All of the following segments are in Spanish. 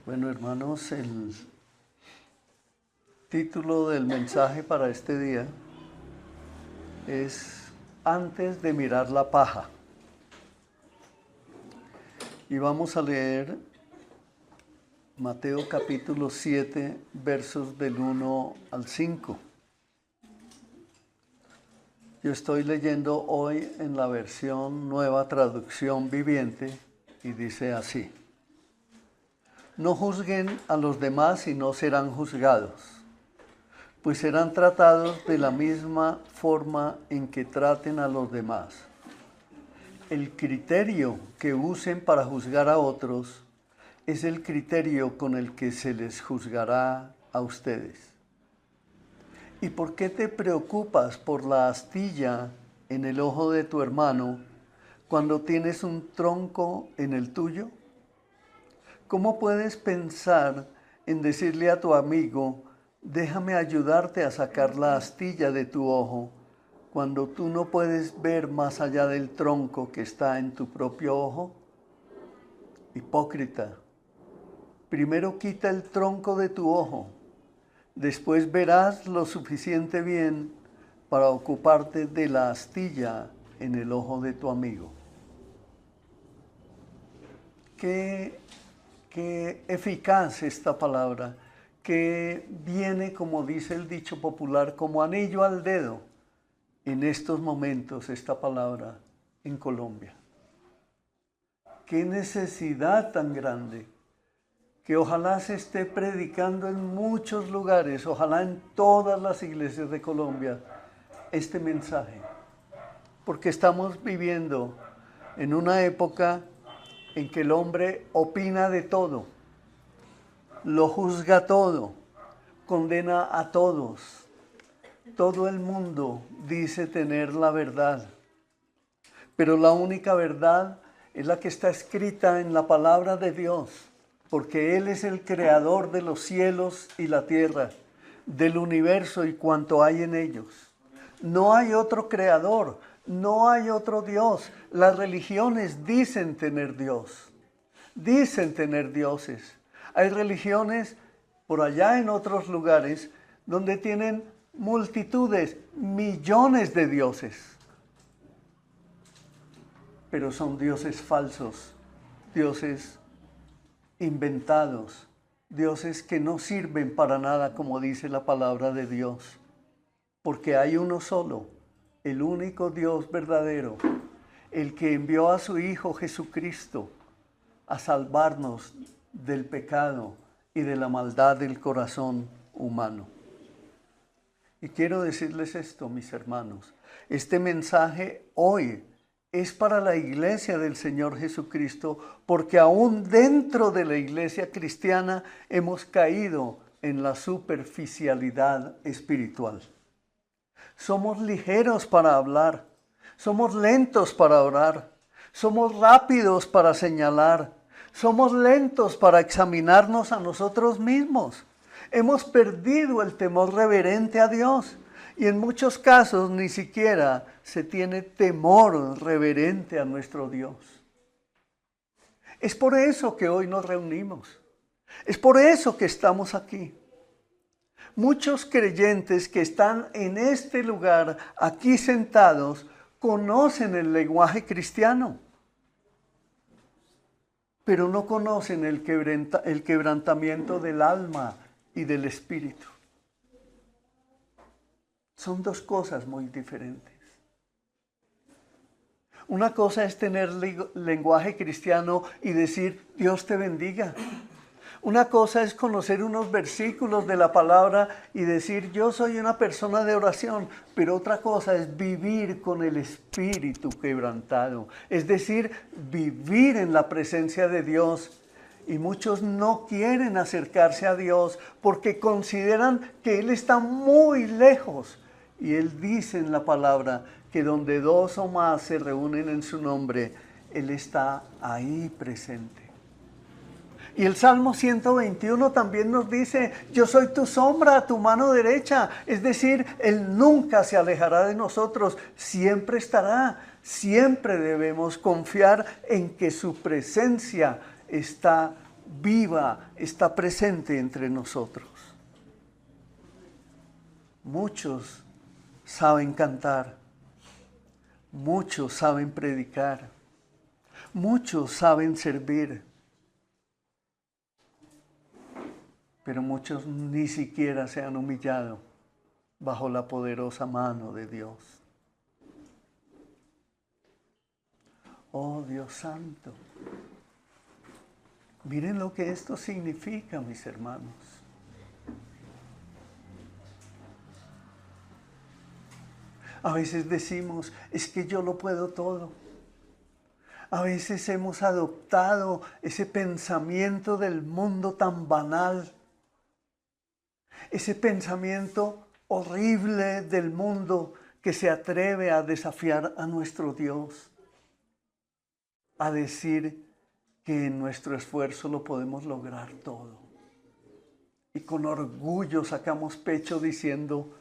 Bueno, hermanos, el título del mensaje para este día es Antes de mirar la paja. Y vamos a leer Mateo capítulo 7, versos del 1 al 5. Yo estoy leyendo hoy en la versión Nueva Traducción Viviente y dice así: No juzguen a los demás y no serán juzgados, pues serán tratados de la misma forma en que traten a los demás. El criterio que usen para juzgar a otros es el criterio con el que se les juzgará a ustedes. ¿Y por qué te preocupas por la astilla en el ojo de tu hermano cuando tienes un tronco en el tuyo? ¿Cómo puedes pensar en decirle a tu amigo, déjame ayudarte a sacar la astilla de tu ojo, cuando tú no puedes ver más allá del tronco que está en tu propio ojo? Hipócrita, primero quita el tronco de tu ojo, después verás lo suficiente bien para ocuparte de la astilla en el ojo de tu amigo. Qué eficaz esta palabra, que viene, como dice el dicho popular, como anillo al dedo en estos momentos, esta palabra en Colombia. Qué necesidad tan grande, que ojalá se esté predicando en muchos lugares, ojalá en todas las iglesias de Colombia, este mensaje. Porque estamos viviendo en una época en que el hombre opina de todo, lo juzga todo, condena a todos. Todo el mundo dice tener la verdad, pero la única verdad es la que está escrita en la palabra de Dios, porque Él es el creador de los cielos y la tierra, del universo y cuanto hay en ellos. No hay otro creador, no hay otro Dios. Las religiones dicen tener Dios, dicen tener dioses. Hay religiones por allá en otros lugares donde tienen multitudes, millones de dioses. Pero son dioses falsos, dioses inventados, dioses que no sirven para nada, como dice la palabra de Dios. Porque hay uno solo, el único Dios verdadero, el que envió a su Hijo Jesucristo a salvarnos del pecado y de la maldad del corazón humano. Y quiero decirles esto, mis hermanos, este mensaje hoy es para la iglesia del Señor Jesucristo, porque aún dentro de la iglesia cristiana hemos caído en la superficialidad espiritual. Somos ligeros para hablar, somos lentos para orar, somos rápidos para señalar, somos lentos para examinarnos a nosotros mismos. Hemos perdido el temor reverente a Dios y en muchos casos ni siquiera se tiene temor reverente a nuestro Dios. Es por eso que hoy nos reunimos. Es por eso que estamos aquí. Muchos creyentes que están en este lugar, aquí sentados, conocen el lenguaje cristiano, pero no conocen el quebrantamiento del alma y del espíritu. Son dos cosas muy diferentes. Una cosa es tener lenguaje cristiano y decir, Dios te bendiga. Una cosa es conocer unos versículos de la palabra y decir, yo soy una persona de oración. Pero otra cosa es vivir con el espíritu quebrantado. Es decir, vivir en la presencia de Dios. Y muchos no quieren acercarse a Dios porque consideran que Él está muy lejos. Y Él dice en la palabra que donde dos o más se reúnen en su nombre, Él está ahí presente. Y el Salmo 121 también nos dice, yo soy tu sombra, tu mano derecha. Es decir, Él nunca se alejará de nosotros, siempre estará. Siempre debemos confiar en que su presencia está viva, está presente entre nosotros. Muchos saben cantar, muchos saben predicar, muchos saben servir, pero muchos ni siquiera se han humillado bajo la poderosa mano de Dios. Oh Dios Santo, miren lo que esto significa, mis hermanos. A veces decimos, es que yo lo puedo todo. A veces hemos adoptado ese pensamiento del mundo tan banal, ese pensamiento horrible del mundo que se atreve a desafiar a nuestro Dios, a decir que en nuestro esfuerzo lo podemos lograr todo. Y con orgullo sacamos pecho diciendo,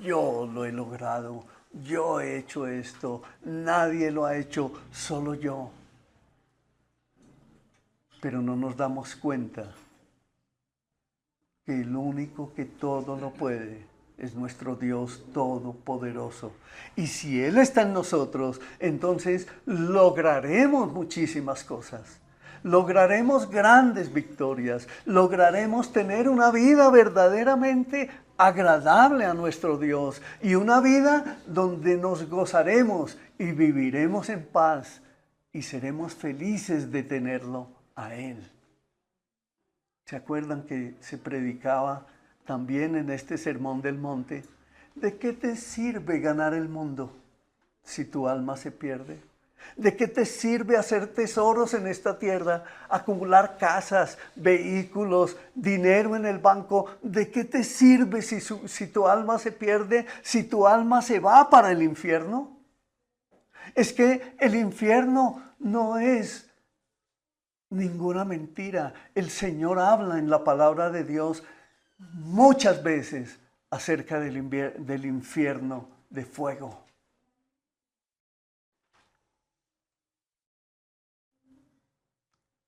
yo lo he logrado, yo he hecho esto, nadie lo ha hecho, solo yo. Pero no nos damos cuenta que el único que todo lo puede es nuestro Dios todopoderoso. Y si Él está en nosotros, entonces lograremos muchísimas cosas. Lograremos grandes victorias, lograremos tener una vida verdaderamente agradable a nuestro Dios y una vida donde nos gozaremos y viviremos en paz y seremos felices de tenerlo a Él. ¿Se acuerdan que se predicaba también en este Sermón del Monte? ¿De qué te sirve ganar el mundo si tu alma se pierde? ¿De qué te sirve hacer tesoros en esta tierra, acumular casas, vehículos, dinero en el banco? ¿De qué te sirve si tu alma se pierde, si tu alma se va para el infierno? Es que el infierno no es ninguna mentira. El Señor habla en la palabra de Dios muchas veces acerca del infierno de fuego.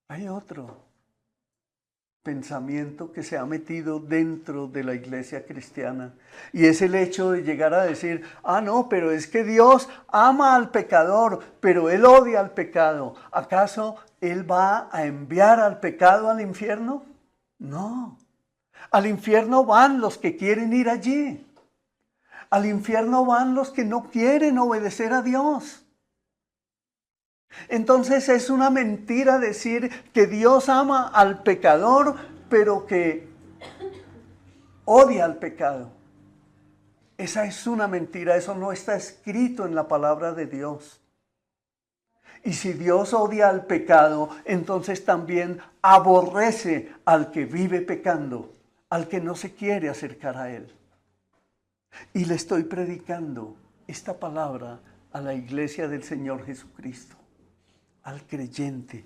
Hay otro pensamiento que se ha metido dentro de la iglesia cristiana y es el hecho de llegar a decir, no, pero es que Dios ama al pecador, pero Él odia al pecado. ¿Acaso Él va a enviar al pecado al infierno? No. Al infierno van los que quieren ir allí. Al infierno van los que no quieren obedecer a Dios. Entonces es una mentira decir que Dios ama al pecador, pero que odia al pecado. Esa es una mentira, eso no está escrito en la palabra de Dios. Y si Dios odia al pecado, entonces también aborrece al que vive pecando, al que no se quiere acercar a Él. Y le estoy predicando esta palabra a la iglesia del Señor Jesucristo, al creyente.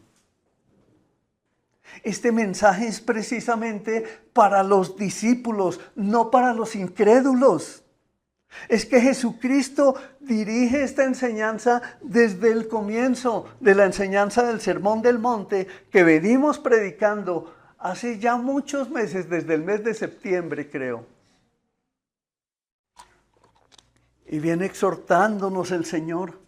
Este mensaje es precisamente para los discípulos, no para los incrédulos. Es que Jesucristo dirige esta enseñanza desde el comienzo de la enseñanza del Sermón del Monte que venimos predicando hace ya muchos meses, desde el mes de septiembre, creo. Y viene exhortándonos el Señor.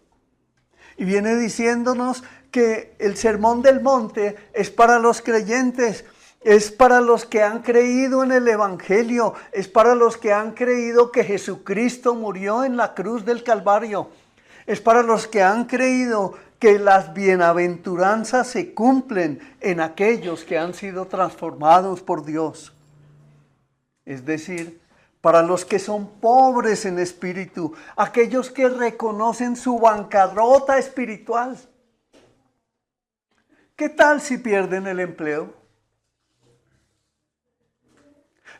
Y viene diciéndonos que el Sermón del Monte es para los creyentes, es para los que han creído en el Evangelio, es para los que han creído que Jesucristo murió en la cruz del Calvario, es para los que han creído que las bienaventuranzas se cumplen en aquellos que han sido transformados por Dios. Es decir, para los que son pobres en espíritu, aquellos que reconocen su bancarrota espiritual. ¿Qué tal si pierden el empleo?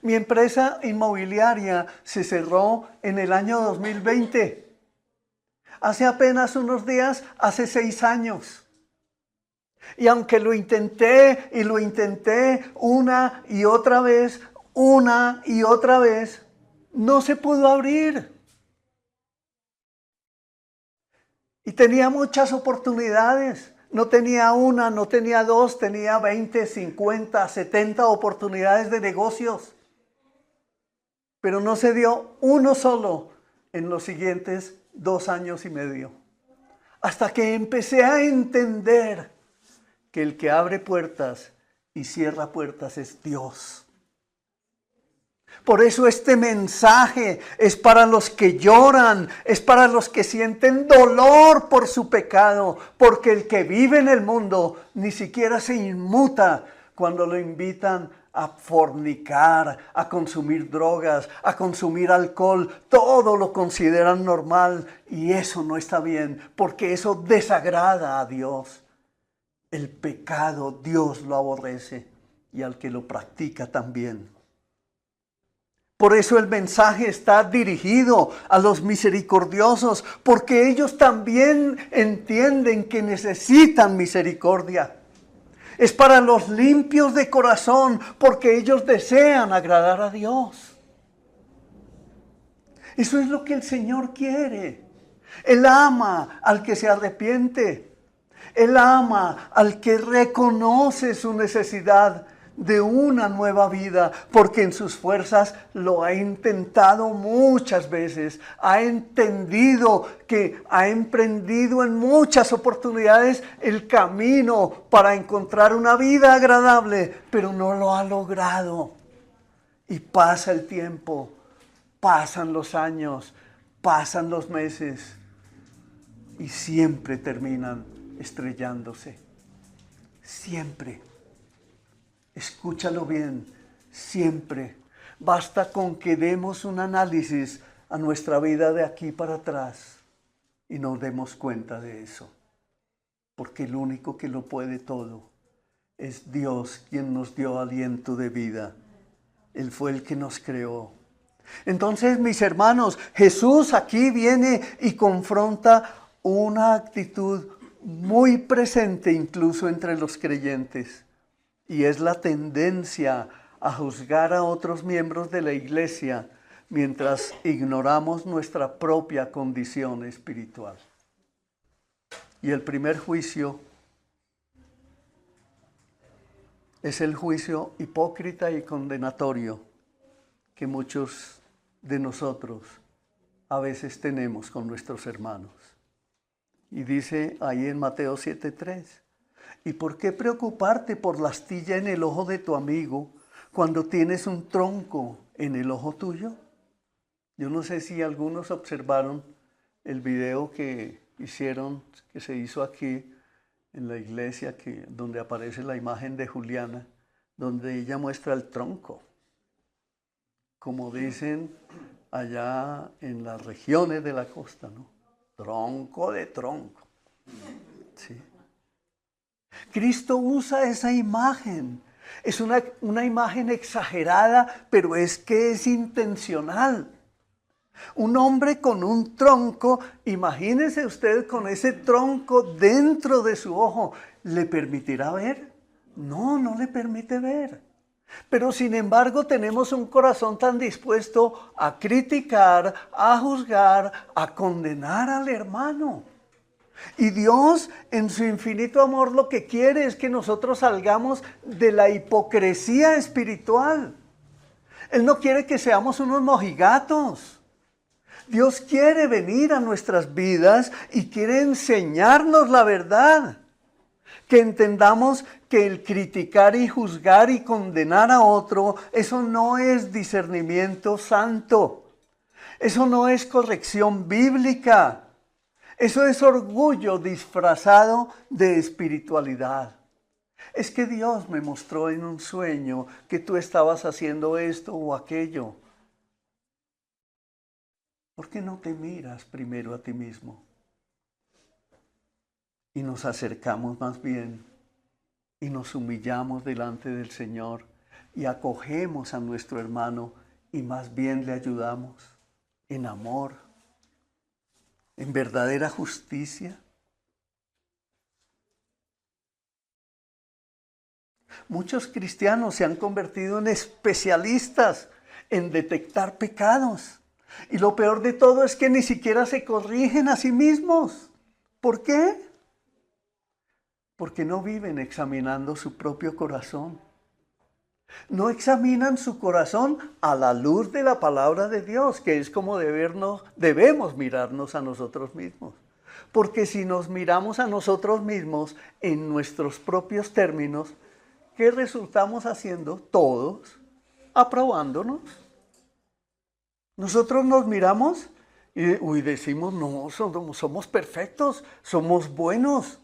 Mi empresa inmobiliaria se cerró en el año 2020. Hace apenas unos días, hace 6 años. Y aunque lo intenté una y otra vez, no se pudo abrir. Y tenía muchas oportunidades No tenía una, no tenía dos, tenía 20, 50, 70 oportunidades de negocios. Pero no se dio uno solo en los siguientes 2 años y medio. Hasta que empecé a entender que el que abre puertas y cierra puertas es Dios. Por eso este mensaje es para los que lloran, es para los que sienten dolor por su pecado, porque el que vive en el mundo ni siquiera se inmuta cuando lo invitan a fornicar, a consumir drogas, a consumir alcohol. Todo lo consideran normal y eso no está bien, porque eso desagrada a Dios. El pecado Dios lo aborrece y al que lo practica también. Por eso el mensaje está dirigido a los misericordiosos, porque ellos también entienden que necesitan misericordia. Es para los limpios de corazón, porque ellos desean agradar a Dios. Eso es lo que el Señor quiere. Él ama al que se arrepiente. Él ama al que reconoce su necesidad de una nueva vida, porque en sus fuerzas lo ha intentado muchas veces, ha entendido que ha emprendido en muchas oportunidades el camino para encontrar una vida agradable, pero no lo ha logrado. Y pasa el tiempo, pasan los años, pasan los meses y siempre terminan estrellándose. Siempre. Escúchalo bien, siempre. Basta con que demos un análisis a nuestra vida de aquí para atrás y nos demos cuenta de eso. Porque el único que lo puede todo es Dios, quien nos dio aliento de vida. Él fue el que nos creó. Entonces, mis hermanos, Jesús aquí viene y confronta una actitud muy presente incluso entre los creyentes. Y es la tendencia a juzgar a otros miembros de la iglesia mientras ignoramos nuestra propia condición espiritual. Y el primer juicio es el juicio hipócrita y condenatorio que muchos de nosotros a veces tenemos con nuestros hermanos. Y dice ahí en Mateo 7:3. ¿Y por qué preocuparte por la astilla en el ojo de tu amigo cuando tienes un tronco en el ojo tuyo? Yo no sé si algunos observaron el video que hicieron, que se hizo aquí en la iglesia, donde aparece la imagen de Juliana, donde ella muestra el tronco. Como dicen allá en las regiones de la costa, ¿no? Tronco de tronco. Sí. Cristo usa esa imagen. Es una imagen exagerada, pero es que es intencional. Un hombre con un tronco, imagínese usted con ese tronco dentro de su ojo, ¿le permitirá ver? No, no le permite ver. Pero sin embargo tenemos un corazón tan dispuesto a criticar, a juzgar, a condenar al hermano. Y Dios, en su infinito amor, lo que quiere es que nosotros salgamos de la hipocresía espiritual. Él no quiere que seamos unos mojigatos. Dios quiere venir a nuestras vidas y quiere enseñarnos la verdad. Que entendamos que el criticar y juzgar y condenar a otro, eso no es discernimiento santo. Eso no es corrección bíblica. Eso es orgullo disfrazado de espiritualidad. Es que Dios me mostró en un sueño que tú estabas haciendo esto o aquello. ¿Por qué no te miras primero a ti mismo? Y nos acercamos más bien y nos humillamos delante del Señor y acogemos a nuestro hermano y más bien le ayudamos en amor, en verdadera justicia. Muchos cristianos se han convertido en especialistas en detectar pecados. Y lo peor de todo es que ni siquiera se corrigen a sí mismos. ¿Por qué? porque no viven examinando su propio corazón. No examinan su corazón a la luz de la palabra de Dios, que es como debemos mirarnos a nosotros mismos. Porque si nos miramos a nosotros mismos en nuestros propios términos, ¿qué resultamos haciendo? Todos aprobándonos. Nosotros nos miramos y decimos, no, somos perfectos, somos buenos.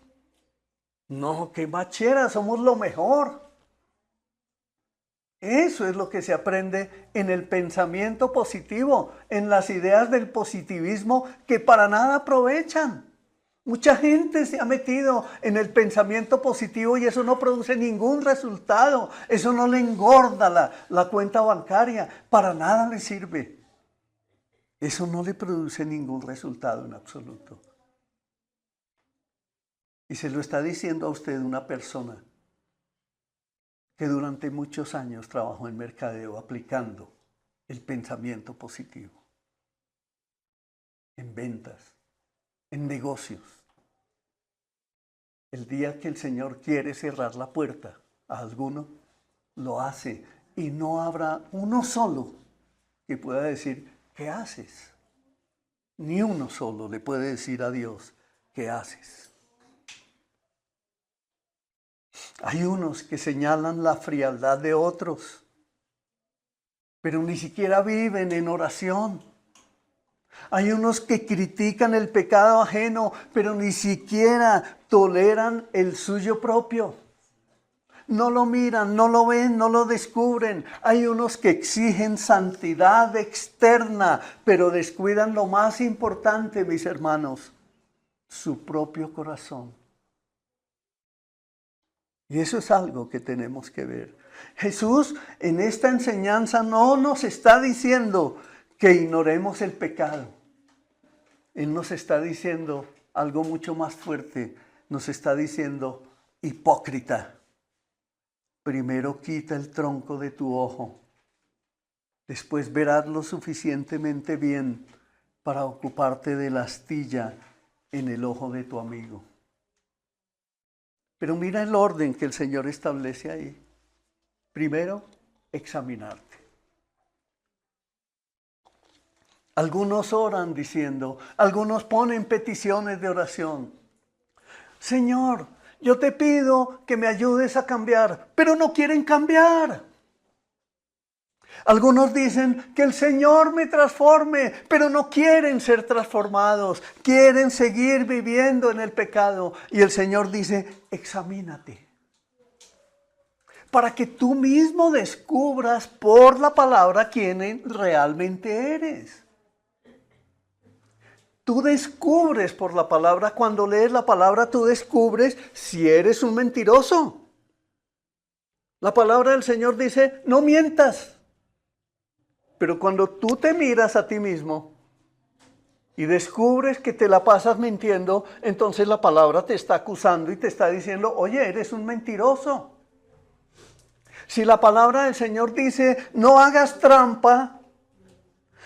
No, qué bachera, somos lo mejor. Eso es lo que se aprende en el pensamiento positivo, en las ideas del positivismo que para nada aprovechan. Mucha gente se ha metido en el pensamiento positivo y eso no produce ningún resultado. Eso no le engorda la cuenta bancaria, para nada le sirve. Eso no le produce ningún resultado en absoluto. Y se lo está diciendo a usted una persona que durante muchos años trabajó en mercadeo aplicando el pensamiento positivo, en ventas, en negocios. El día que el Señor quiere cerrar la puerta a alguno, lo hace y no habrá uno solo que pueda decir, ¿qué haces? Ni uno solo le puede decir a Dios, ¿qué haces? Hay unos que señalan la frialdad de otros, pero ni siquiera viven en oración. Hay unos que critican el pecado ajeno, pero ni siquiera toleran el suyo propio. No lo miran, no lo ven, no lo descubren. Hay unos que exigen santidad externa, pero descuidan lo más importante, mis hermanos, su propio corazón. Y eso es algo que tenemos que ver. Jesús en esta enseñanza no nos está diciendo que ignoremos el pecado. Él nos está diciendo algo mucho más fuerte. Nos está diciendo, hipócrita, primero quita el tronco de tu ojo. Después verás lo suficientemente bien para ocuparte de la astilla en el ojo de tu amigo. Pero mira el orden que el Señor establece ahí. Primero, examinarte. Algunos oran diciendo, algunos ponen peticiones de oración. Señor, yo te pido que me ayudes a cambiar, pero no quieren cambiar. Algunos dicen que el Señor me transforme, pero no quieren ser transformados, quieren seguir viviendo en el pecado. Y el Señor dice, examínate, para que tú mismo descubras por la palabra quién realmente eres. Tú descubres por la palabra, cuando lees la palabra, tú descubres si eres un mentiroso. La palabra del Señor dice, no mientas. Pero cuando tú te miras a ti mismo y descubres que te la pasas mintiendo, entonces la palabra te está acusando y te está diciendo, oye, eres un mentiroso. Si la palabra del Señor dice, no hagas trampa,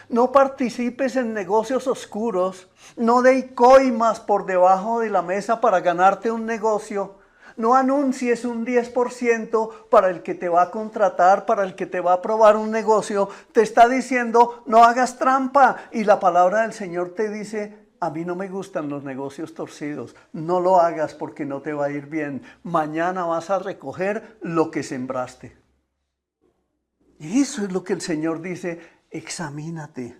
no participes en negocios oscuros, no deis coimas por debajo de la mesa para ganarte un negocio, no anuncies un 10% para el que te va a contratar, para el que te va a aprobar un negocio. Te está diciendo, no hagas trampa. Y la palabra del Señor te dice, a mí no me gustan los negocios torcidos. No lo hagas porque no te va a ir bien. Mañana vas a recoger lo que sembraste. Y eso es lo que el Señor dice, examínate.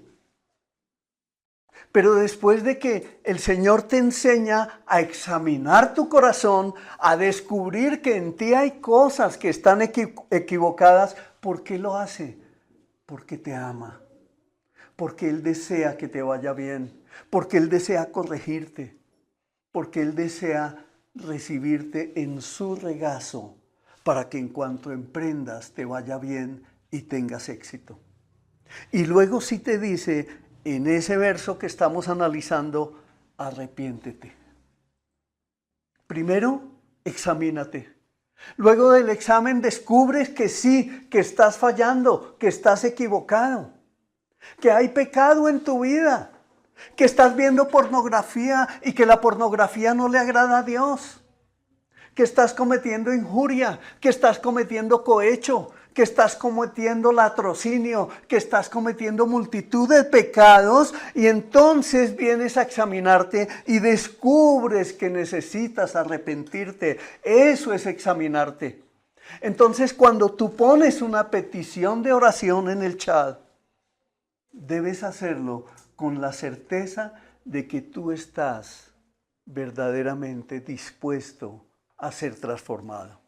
Pero después de que el Señor te enseña a examinar tu corazón, a descubrir que en ti hay cosas que están equivocadas, ¿por qué lo hace? Porque te ama, porque Él desea que te vaya bien, porque Él desea corregirte, porque Él desea recibirte en su regazo para que en cuanto emprendas te vaya bien y tengas éxito. Y luego sí te dice, en ese verso que estamos analizando, arrepiéntete. Primero, examínate. Luego del examen descubres que sí, que estás fallando, que estás equivocado, que hay pecado en tu vida, que estás viendo pornografía y que la pornografía no le agrada a Dios, que estás cometiendo injuria, que estás cometiendo cohecho, que estás cometiendo latrocinio, que estás cometiendo multitud de pecados, y entonces vienes a examinarte y descubres que necesitas arrepentirte. Eso es examinarte. Entonces, cuando tú pones una petición de oración en el chat, debes hacerlo con la certeza de que tú estás verdaderamente dispuesto a ser transformado.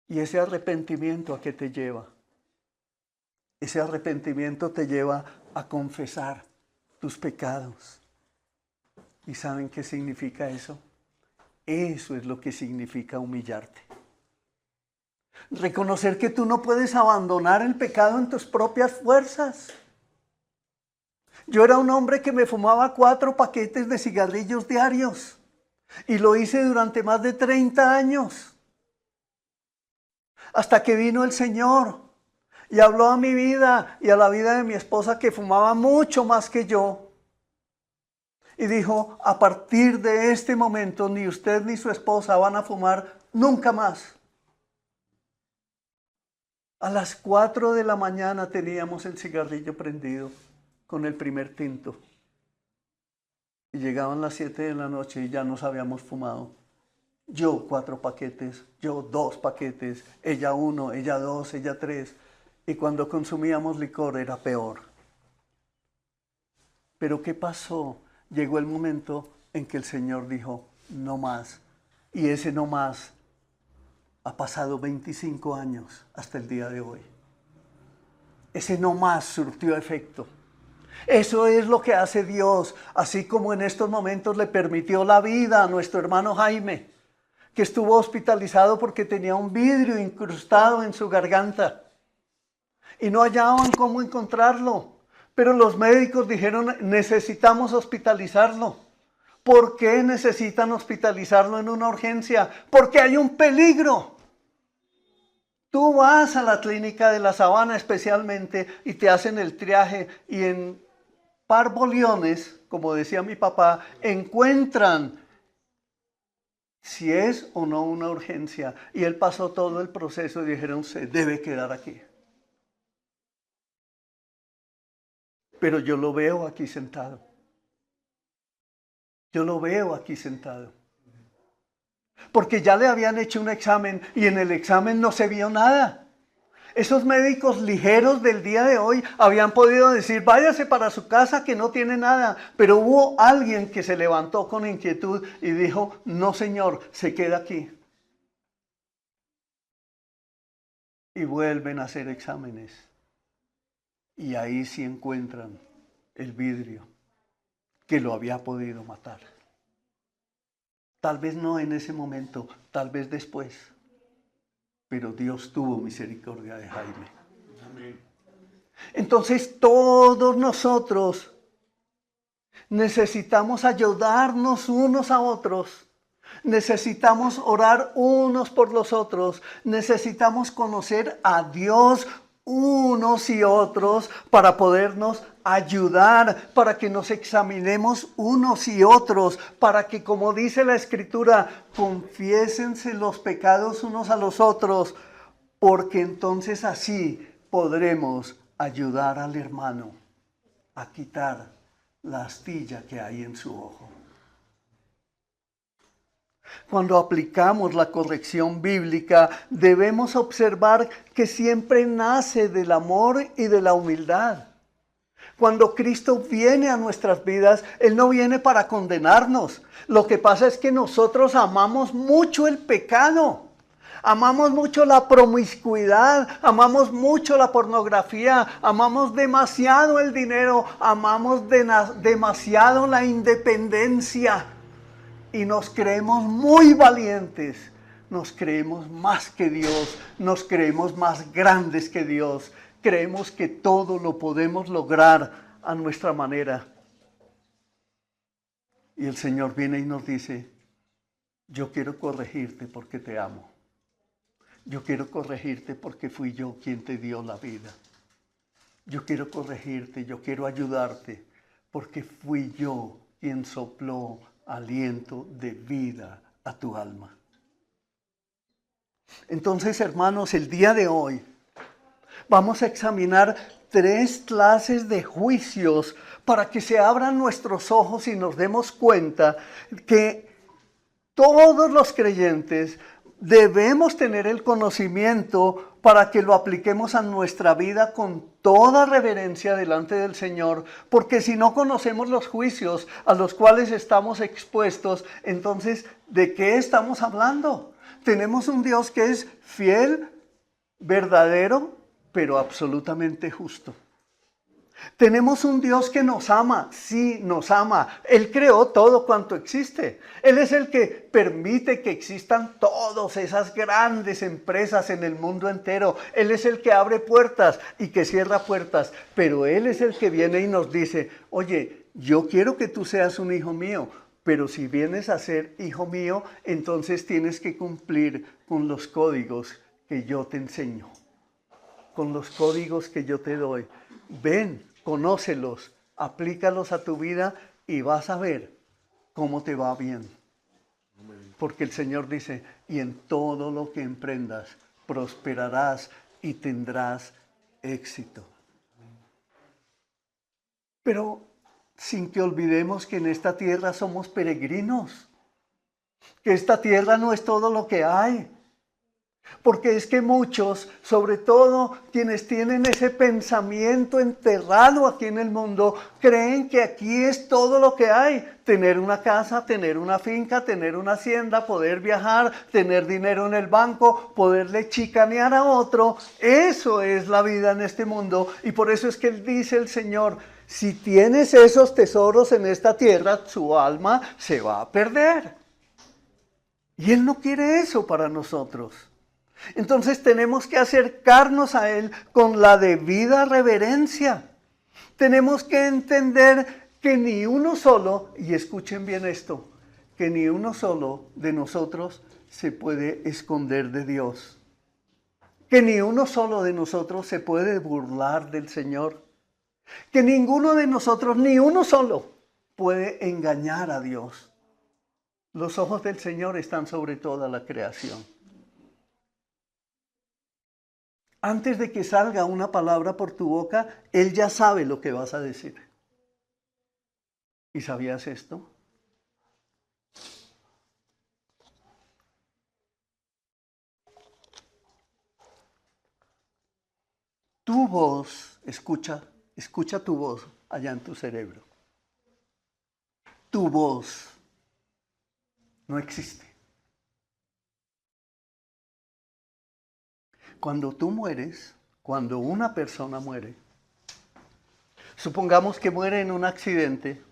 ¿Y ese arrepentimiento a qué te lleva? Ese arrepentimiento te lleva a confesar tus pecados. ¿Y saben qué significa eso? Eso es lo que significa humillarte. Reconocer que tú no puedes abandonar el pecado en tus propias fuerzas. Yo era un hombre que me fumaba 4 paquetes de cigarrillos diarios y lo hice durante más de 30 años. Hasta que vino el Señor y habló a mi vida y a la vida de mi esposa, que fumaba mucho más que yo. Y dijo: a partir de este momento ni usted ni su esposa van a fumar nunca más. A las 4 de la mañana teníamos el cigarrillo prendido con el primer tinto. Y llegaban las 7 de la noche y ya nos habíamos fumado. Yo 4 paquetes, yo 2 paquetes, ella 1, ella 2, ella 3. Y cuando consumíamos licor era peor. Pero ¿qué pasó? Llegó el momento en que el Señor dijo: no más. Y ese no más ha pasado 25 años hasta el día de hoy. Ese no más surtió efecto. Eso es lo que hace Dios, así como en estos momentos le permitió la vida a nuestro hermano Jaime, que estuvo hospitalizado porque tenía un vidrio incrustado en su garganta y no hallaban cómo encontrarlo. Pero los médicos dijeron: necesitamos hospitalizarlo. ¿Por qué necesitan hospitalizarlo en una urgencia? Porque hay un peligro. Tú vas a la clínica de la Sabana especialmente y te hacen el triaje, y en parboliones, como decía mi papá, encuentran si es o no una urgencia. Y él pasó todo el proceso y dijeron: se debe quedar aquí. Pero yo lo veo aquí sentado. Yo lo veo aquí sentado. Porque ya le habían hecho un examen y en el examen no se vio nada. Esos médicos ligeros del día de hoy habían podido decir: váyase para su casa que no tiene nada. Pero hubo alguien que se levantó con inquietud y dijo: no, señor, se queda aquí. Y vuelven a hacer exámenes. Y ahí sí encuentran el vidrio que lo había podido matar. Tal vez no en ese momento, tal vez después. Pero Dios tuvo misericordia de Jaime. Amén. Entonces todos nosotros necesitamos ayudarnos unos a otros. Necesitamos orar unos por los otros. Necesitamos conocer a Dios unos y otros para podernos ayudar, para que nos examinemos unos y otros, para que, como dice la Escritura, confiésense los pecados unos a los otros, porque entonces así podremos ayudar al hermano a quitar la astilla que hay en su ojo. Cuando aplicamos la corrección bíblica, debemos observar que siempre nace del amor y de la humildad. Cuando Cristo viene a nuestras vidas, Él no viene para condenarnos. Lo que pasa es que nosotros amamos mucho el pecado. Amamos mucho la promiscuidad, amamos mucho la pornografía, amamos demasiado el dinero, amamos demasiado la independencia. Y nos creemos muy valientes, nos creemos más que Dios, nos creemos más grandes que Dios. Creemos que todo lo podemos lograr a nuestra manera. Y el Señor viene y nos dice: yo quiero corregirte porque te amo. Yo quiero corregirte porque fui yo quien te dio la vida. Yo quiero corregirte, yo quiero ayudarte porque fui yo quien sopló aliento de vida a tu alma. Entonces, hermanos, el día de hoy vamos a examinar 3 clases de juicios para que se abran nuestros ojos y nos demos cuenta que todos los creyentes debemos tener el conocimiento para que lo apliquemos a nuestra vida con toda reverencia delante del Señor, porque si no conocemos los juicios a los cuales estamos expuestos, entonces, ¿de qué estamos hablando? Tenemos un Dios que es fiel, verdadero, pero absolutamente justo. Tenemos un Dios que nos ama, sí, nos ama. Él creó todo cuanto existe. Él es el que permite que existan todas esas grandes empresas en el mundo entero. Él es el que abre puertas y que cierra puertas. Pero Él es el que viene y nos dice, oye, yo quiero que tú seas un hijo mío, pero si vienes a ser hijo mío, entonces tienes que cumplir con los códigos que yo te enseño, con los códigos que yo te doy. Ven, conócelos, aplícalos a tu vida y vas a ver cómo te va bien. Porque el Señor dice, y en todo lo que emprendas, prosperarás y tendrás éxito. Pero sin que olvidemos que en esta tierra somos peregrinos, que esta tierra no es todo lo que hay. Porque es que muchos, sobre todo quienes tienen ese pensamiento enterrado aquí en el mundo, creen que aquí es todo lo que hay. Tener una casa, tener una finca, tener una hacienda, poder viajar, tener dinero en el banco, poderle chicanear a otro. Eso es la vida en este mundo. Y por eso es que Él dice el Señor, si tienes esos tesoros en esta tierra, su alma se va a perder. Y Él no quiere eso para nosotros. Entonces tenemos que acercarnos a Él con la debida reverencia. Tenemos que entender que ni uno solo, y escuchen bien esto, que ni uno solo de nosotros se puede esconder de Dios. Que ni uno solo de nosotros se puede burlar del Señor. Que ninguno de nosotros, ni uno solo, puede engañar a Dios. Los ojos del Señor están sobre toda la creación. Antes de que salga una palabra por tu boca, Él ya sabe lo que vas a decir. ¿Y sabías esto? Tu voz, escucha tu voz allá en tu cerebro. Tu voz no existe. Cuando tú mueres, cuando una persona muere, supongamos que muere en un accidente,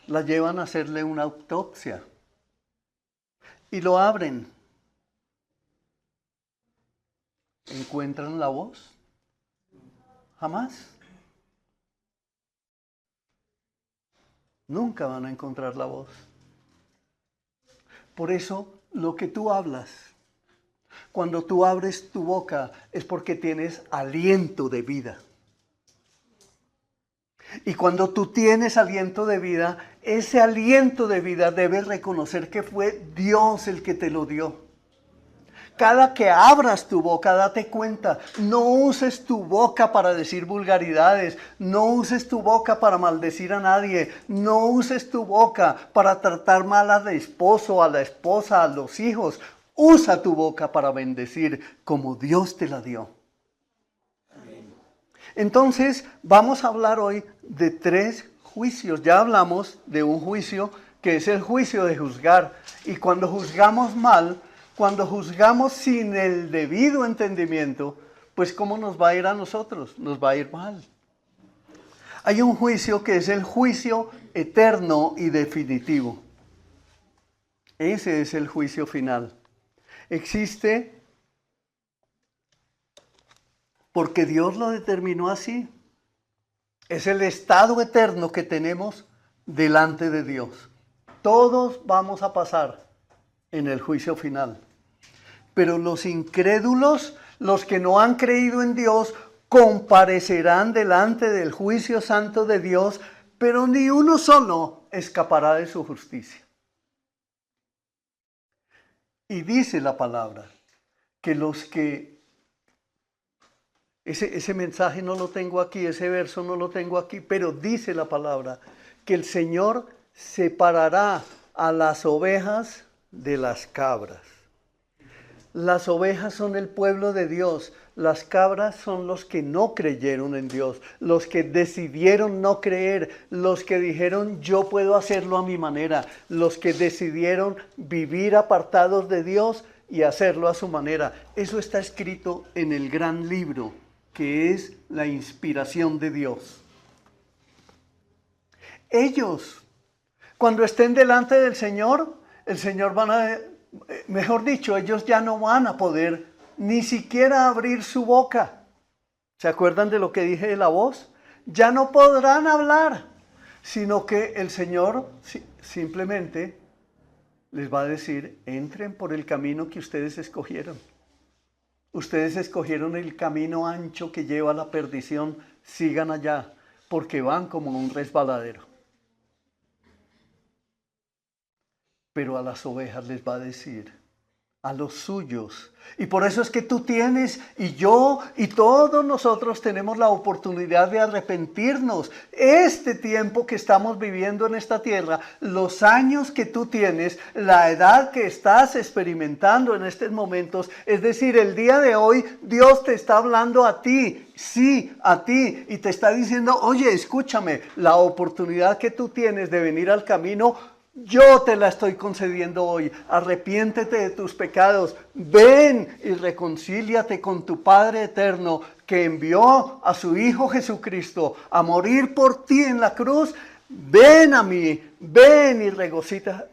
la llevan a hacerle una autopsia y lo abren. ¿Encuentran la voz? Jamás. Nunca van a encontrar la voz. Por eso, lo que tú hablas, cuando tú abres tu boca, es porque tienes aliento de vida. Y cuando tú tienes aliento de vida, ese aliento de vida debes reconocer que fue Dios el que te lo dio. Cada que abras tu boca, date cuenta, no uses tu boca para decir vulgaridades, no uses tu boca para maldecir a nadie, no uses tu boca para tratar mal al esposo, a la esposa, a los hijos. Usa tu boca para bendecir como Dios te la dio. Entonces, vamos a hablar hoy de 3 juicios. Ya hablamos de un juicio que es el juicio de juzgar. Y cuando juzgamos mal, cuando juzgamos sin el debido entendimiento, pues ¿cómo nos va a ir a nosotros? Nos va a ir mal. Hay un juicio que es el juicio eterno y definitivo. Ese es el juicio final. Existe porque Dios lo determinó así. Es el estado eterno que tenemos delante de Dios. Todos vamos a pasar en el juicio final. Pero los incrédulos, los que no han creído en Dios, comparecerán delante del juicio santo de Dios, pero ni uno solo escapará de su justicia. Y dice la palabra que los que, ese mensaje no lo tengo aquí, ese verso no lo tengo aquí, pero dice la palabra que el Señor separará a las ovejas de las cabras. Las ovejas son el pueblo de Dios, las cabras son los que no creyeron en Dios, los que decidieron no creer, los que dijeron yo puedo hacerlo a mi manera, los que decidieron vivir apartados de Dios y hacerlo a su manera. Eso está escrito en el gran libro que es la inspiración de Dios. Ellos, cuando estén delante del Señor, el Señor mejor dicho, ellos ya no van a poder ni siquiera abrir su boca. ¿Se acuerdan de lo que dije de la voz? Ya no podrán hablar, sino que el Señor simplemente les va a decir, entren por el camino que ustedes escogieron. Ustedes escogieron el camino ancho que lleva a la perdición, sigan allá, porque van como un resbaladero. Pero a las ovejas les va a decir, a los suyos. Y por eso es que tú tienes, y yo, y todos nosotros tenemos la oportunidad de arrepentirnos. Este tiempo que estamos viviendo en esta tierra, los años que tú tienes, la edad que estás experimentando en estos momentos, es decir, el día de hoy, Dios te está hablando a ti, sí, a ti, y te está diciendo, oye, escúchame, la oportunidad que tú tienes de venir al camino, yo te la estoy concediendo hoy. Arrepiéntete de tus pecados. Ven y reconcíliate con tu Padre eterno que envió a su Hijo Jesucristo a morir por ti en la cruz. Ven a mí, ven y regocíjate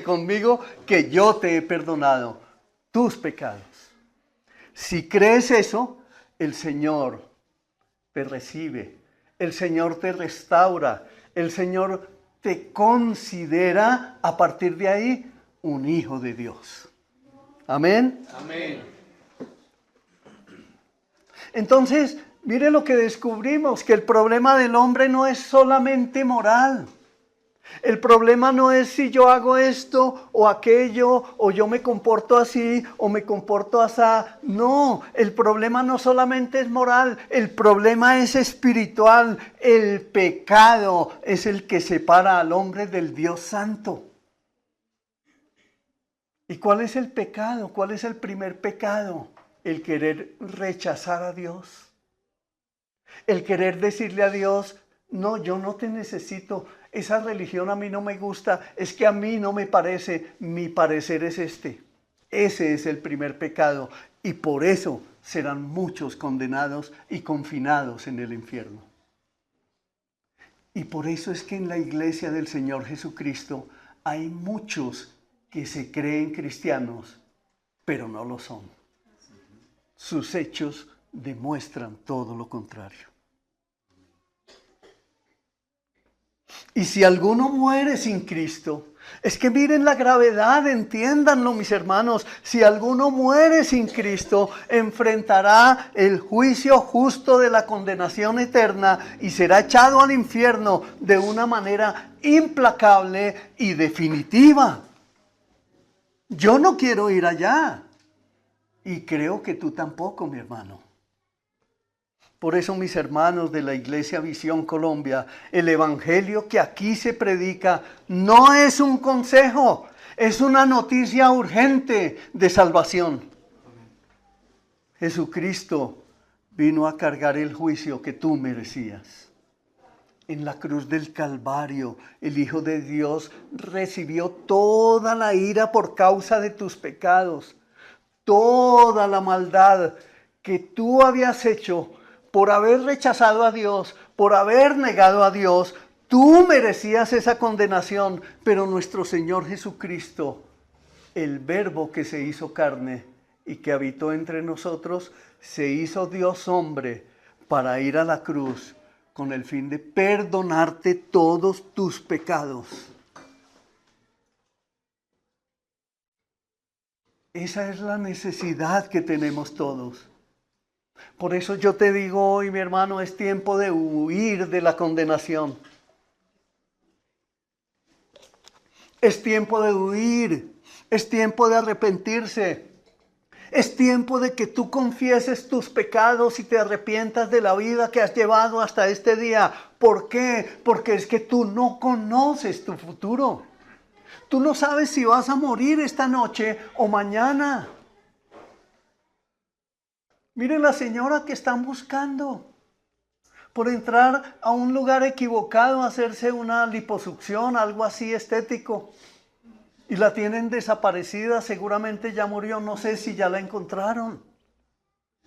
conmigo que yo te he perdonado tus pecados. Si crees eso, el Señor te recibe, el Señor te restaura. El Señor te considera a partir de ahí un hijo de Dios. Amén. Amén. Entonces, mire lo que descubrimos, que el problema del hombre no es solamente moral. El problema no es si yo hago esto o aquello, o yo me comporto así o me comporto así. No, el problema no solamente es moral, el problema es espiritual. El pecado es el que separa al hombre del Dios Santo. ¿Y cuál es el pecado? ¿Cuál es el primer pecado? El querer rechazar a Dios. El querer decirle a Dios, no, yo no te necesito. Esa religión a mí no me gusta, es que a mí no me parece, mi parecer es este. Ese es el primer pecado y por eso serán muchos condenados y confinados en el infierno. Y por eso es que en la iglesia del Señor Jesucristo hay muchos que se creen cristianos, pero no lo son. Sus hechos demuestran todo lo contrario. Y si alguno muere sin Cristo, es que miren la gravedad, entiéndanlo mis hermanos, si alguno muere sin Cristo, enfrentará el juicio justo de la condenación eterna y será echado al infierno de una manera implacable y definitiva. Yo no quiero ir allá y creo que tú tampoco, mi hermano. Por eso, mis hermanos de la Iglesia Visión Colombia, el evangelio que aquí se predica no es un consejo, es una noticia urgente de salvación. Jesucristo vino a cargar el juicio que tú merecías. En la cruz del Calvario, el Hijo de Dios recibió toda la ira por causa de tus pecados, toda la maldad que tú habías hecho. Por haber rechazado a Dios, por haber negado a Dios, tú merecías esa condenación, pero nuestro Señor Jesucristo, el Verbo que se hizo carne y que habitó entre nosotros, se hizo Dios hombre para ir a la cruz con el fin de perdonarte todos tus pecados. Esa es la necesidad que tenemos todos. Por eso yo te digo hoy, mi hermano, es tiempo de huir de la condenación. Es tiempo de huir. Es tiempo de arrepentirse. Es tiempo de que tú confieses tus pecados y te arrepientas de la vida que has llevado hasta este día. ¿Por qué? Porque es que tú no conoces tu futuro. Tú no sabes si vas a morir esta noche o mañana. Miren la señora que están buscando por entrar a un lugar equivocado, a hacerse una liposucción, algo así estético. Y la tienen desaparecida, seguramente ya murió, no sé si ya la encontraron.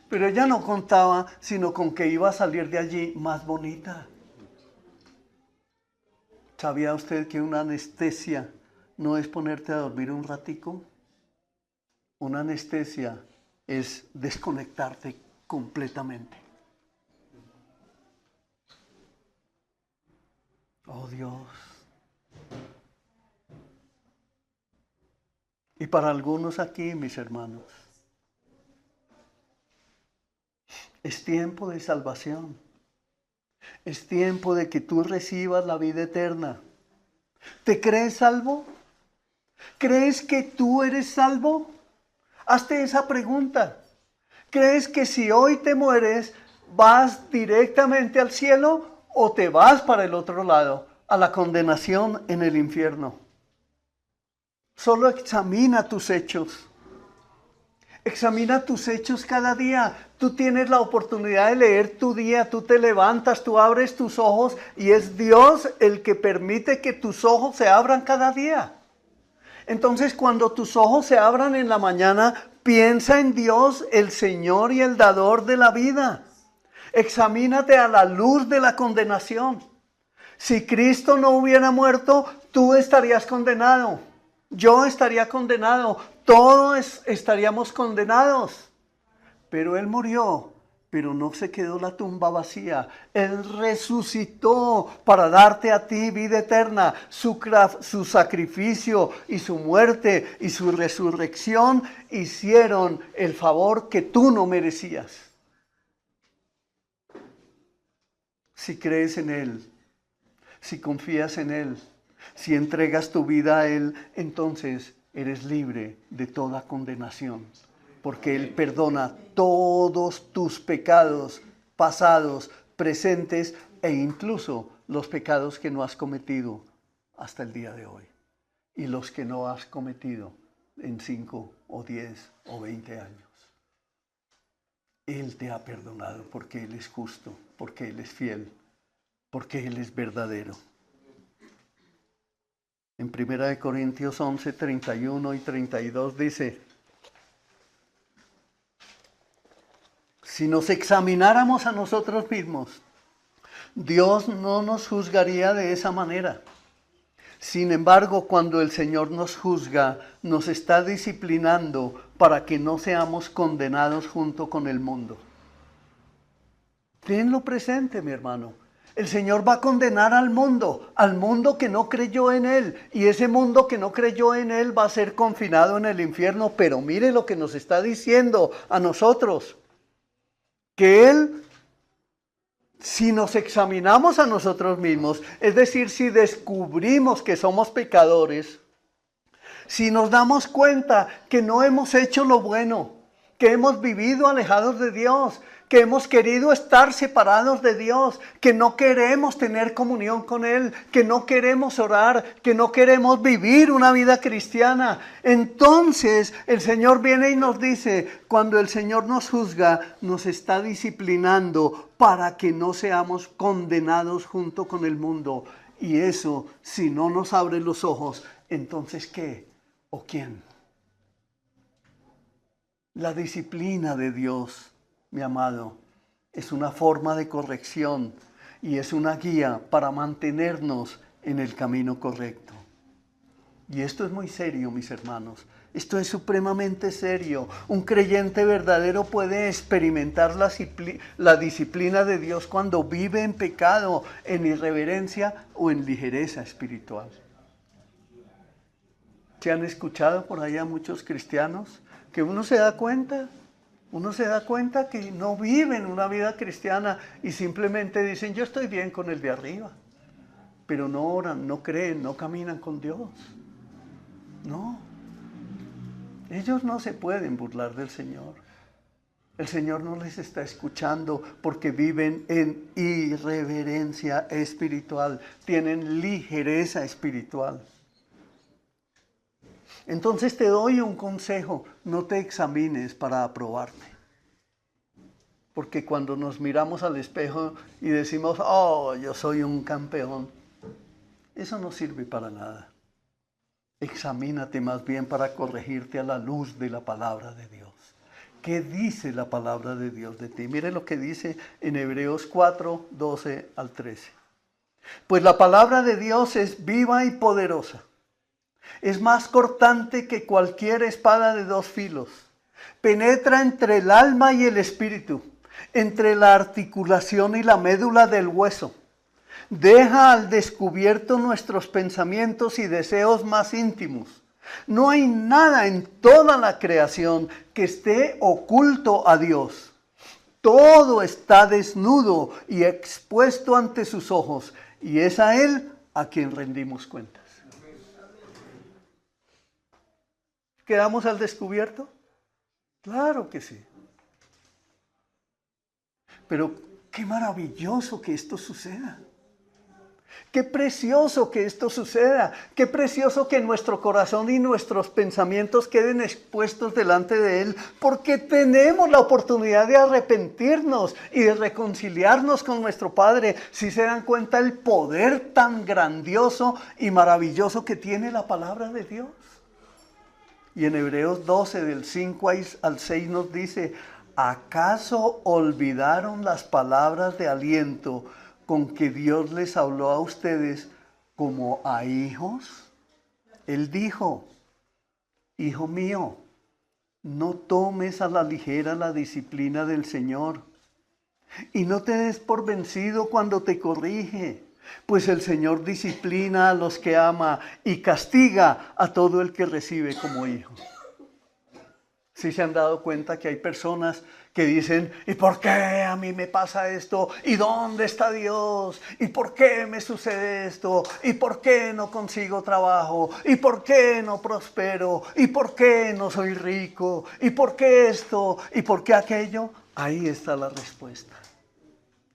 Pero ella no contaba sino con que iba a salir de allí más bonita. ¿Sabía usted que una anestesia no es ponerte a dormir un ratico? Una anestesia es desconectarte completamente. Oh Dios. Y para algunos aquí, mis hermanos, es tiempo de salvación. Es tiempo de que tú recibas la vida eterna. ¿Te crees salvo? ¿Crees que tú eres salvo? Hazte esa pregunta. ¿Crees que si hoy te mueres, vas directamente al cielo o te vas para el otro lado, a la condenación en el infierno? Solo examina tus hechos. Examina tus hechos cada día. Tú tienes la oportunidad de leer tu día. Tú te levantas, tú abres tus ojos y es Dios el que permite que tus ojos se abran cada día. Entonces, cuando tus ojos se abran en la mañana, piensa en Dios, el Señor y el dador de la vida. Examínate a la luz de la condenación. Si Cristo no hubiera muerto, tú estarías condenado. Yo estaría condenado. Todos estaríamos condenados. Pero Él murió. Pero no se quedó la tumba vacía. Él resucitó para darte a ti vida eterna. Su sacrificio y su muerte y su resurrección hicieron el favor que tú no merecías. Si crees en Él, si confías en Él, si entregas tu vida a Él, entonces eres libre de toda condenación. Porque Él perdona todos tus pecados pasados, presentes e incluso los pecados que no has cometido hasta el día de hoy. Y los que no has cometido en 5 o 10 o 20 años. Él te ha perdonado porque Él es justo, porque Él es fiel, porque Él es verdadero. En 1 Corintios 11, 31 y 32 dice: si nos examináramos a nosotros mismos, Dios no nos juzgaría de esa manera. Sin embargo, cuando el Señor nos juzga, nos está disciplinando para que no seamos condenados junto con el mundo. Tenlo presente, mi hermano. El Señor va a condenar al mundo que no creyó en Él. Y ese mundo que no creyó en Él va a ser confinado en el infierno. Pero mire lo que nos está diciendo a nosotros. Que Él, si nos examinamos a nosotros mismos, es decir, si descubrimos que somos pecadores, si nos damos cuenta que no hemos hecho lo bueno, que hemos vivido alejados de Dios, que hemos querido estar separados de Dios, que no queremos tener comunión con Él, que no queremos orar, que no queremos vivir una vida cristiana. Entonces el Señor viene y nos dice, cuando el Señor nos juzga, nos está disciplinando para que no seamos condenados junto con el mundo. Y eso, si no nos abre los ojos, entonces ¿qué? ¿O quién? La disciplina de Dios, mi amado, es una forma de corrección y es una guía para mantenernos en el camino correcto. Y esto es muy serio, mis hermanos. Esto es supremamente serio. Un creyente verdadero puede experimentar la disciplina de Dios cuando vive en pecado, en irreverencia o en ligereza espiritual. ¿Se han escuchado por allá muchos cristianos que uno se da cuenta que no viven una vida cristiana y simplemente dicen, yo estoy bien con el de arriba, pero no oran, no creen, no caminan con Dios? No, ellos no se pueden burlar del Señor. El Señor no les está escuchando porque viven en irreverencia espiritual, tienen ligereza espiritual. Entonces te doy un consejo, no te examines para aprobarte. Porque cuando nos miramos al espejo y decimos, oh, yo soy un campeón, eso no sirve para nada. Examínate más bien para corregirte a la luz de la palabra de Dios. ¿Qué dice la palabra de Dios de ti? Mire lo que dice en Hebreos 4, 12 al 13. Pues la palabra de Dios es viva y poderosa. Es más cortante que cualquier espada de dos filos. Penetra entre el alma y el espíritu, entre la articulación y la médula del hueso. Deja al descubierto nuestros pensamientos y deseos más íntimos. No hay nada en toda la creación que esté oculto a Dios. Todo está desnudo y expuesto ante sus ojos, y es a Él a quien rendimos cuentas. ¿Quedamos al descubierto? Claro que sí. Pero qué maravilloso que esto suceda. Qué precioso que esto suceda. Qué precioso que nuestro corazón y nuestros pensamientos queden expuestos delante de Él, porque tenemos la oportunidad de arrepentirnos y de reconciliarnos con nuestro Padre. Si se dan cuenta el poder tan grandioso y maravilloso que tiene la palabra de Dios. Y en Hebreos 12, del 5 al 6 nos dice, ¿acaso olvidaron las palabras de aliento con que Dios les habló a ustedes como a hijos? Él dijo, hijo mío, no tomes a la ligera la disciplina del Señor y no te des por vencido cuando te corrige, pues el Señor disciplina a los que ama y castiga a todo el que recibe como hijo. ¿Sí se han dado cuenta que hay personas que dicen, ¿y por qué a mí me pasa esto? ¿Y dónde está Dios? ¿Y por qué me sucede esto? ¿Y por qué no consigo trabajo? ¿Y por qué no prospero? ¿Y por qué no soy rico? ¿Y por qué esto? ¿Y por qué aquello? Ahí está la respuesta.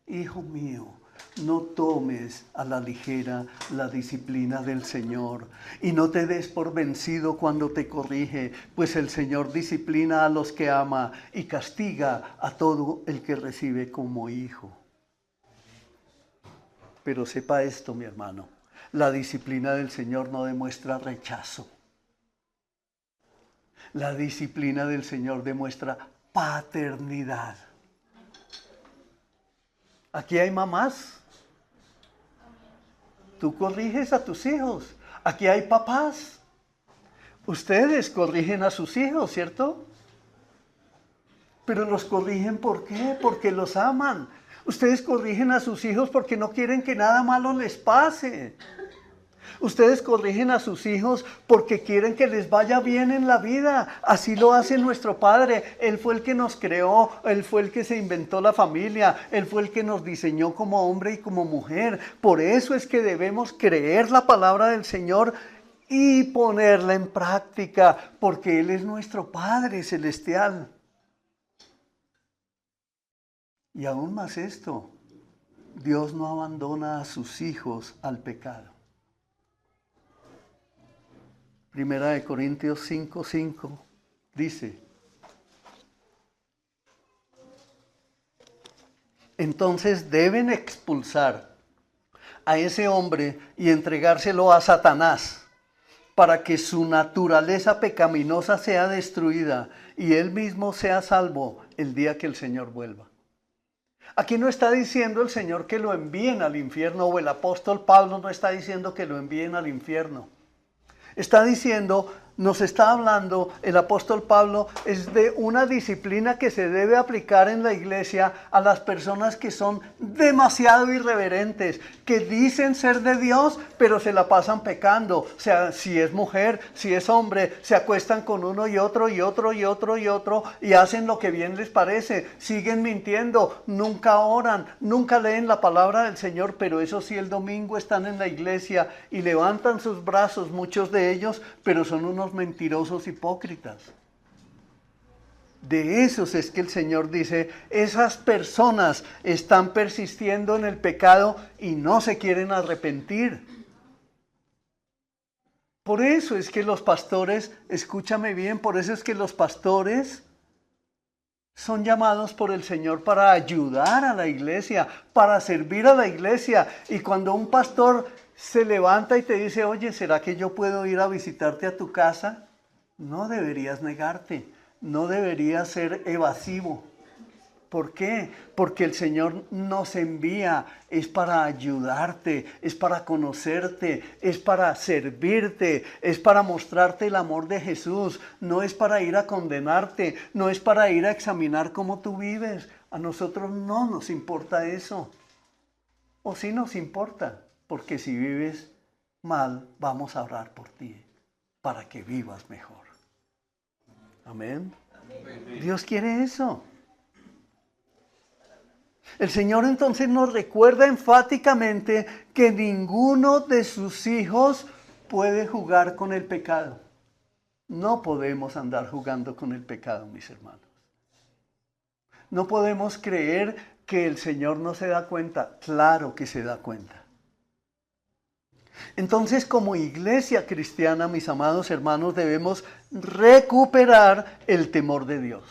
Hijo mío, no tomes a la ligera la disciplina del Señor y no te des por vencido cuando te corrige, pues el Señor disciplina a los que ama y castiga a todo el que recibe como hijo. Pero sepa esto, mi hermano, la disciplina del Señor no demuestra rechazo. La disciplina del Señor demuestra paternidad. Aquí hay mamás. Tú corriges a tus hijos. Aquí hay papás. Ustedes corrigen a sus hijos, ¿cierto? Pero los corrigen ¿por qué? Porque los aman. Ustedes corrigen a sus hijos porque no quieren que nada malo les pase. Ustedes corrigen a sus hijos porque quieren que les vaya bien en la vida. Así lo hace nuestro Padre. Él fue el que nos creó, Él fue el que se inventó la familia, Él fue el que nos diseñó como hombre y como mujer. Por eso es que debemos creer la palabra del Señor y ponerla en práctica, porque Él es nuestro Padre celestial. Y aún más esto, Dios no abandona a sus hijos al pecado. Primera de Corintios 5:5 dice, entonces deben expulsar a ese hombre y entregárselo a Satanás para que su naturaleza pecaminosa sea destruida y él mismo sea salvo el día que el Señor vuelva. Aquí no está diciendo el Señor que lo envíen al infierno, o el apóstol Pablo no está diciendo que lo envíen al infierno. Está diciendo, nos está hablando el apóstol Pablo es de una disciplina que se debe aplicar en la iglesia a las personas que son demasiado irreverentes, que dicen ser de Dios, pero se la pasan pecando. O sea, si es mujer, si es hombre, se acuestan con uno y otro y otro y otro y otro y hacen lo que bien les parece, siguen mintiendo, nunca oran, nunca leen la palabra del Señor, pero eso sí, el domingo están en la iglesia y levantan sus brazos, muchos de ellos, pero son unos mentirosos hipócritas. De esos es que el Señor dice, esas personas están persistiendo en el pecado y no se quieren arrepentir. Por eso es que los pastores, escúchame bien, por eso es que los pastores son llamados por el Señor para ayudar a la iglesia, para servir a la iglesia. Y cuando un pastor se levanta y te dice, oye, ¿será que yo puedo ir a visitarte a tu casa? No deberías negarte, no deberías ser evasivo. ¿Por qué? Porque el Señor nos envía, es para ayudarte, es para conocerte, es para servirte, es para mostrarte el amor de Jesús, no es para ir a condenarte, no es para ir a examinar cómo tú vives. A nosotros no nos importa eso. O sí nos importa, porque si vives mal, vamos a orar por ti, para que vivas mejor. Amén. Dios quiere eso. El Señor entonces nos recuerda enfáticamente que ninguno de sus hijos puede jugar con el pecado. No podemos andar jugando con el pecado, mis hermanos. No podemos creer que el Señor no se da cuenta. Claro que se da cuenta. Entonces, como iglesia cristiana, mis amados hermanos, debemos recuperar el temor de Dios.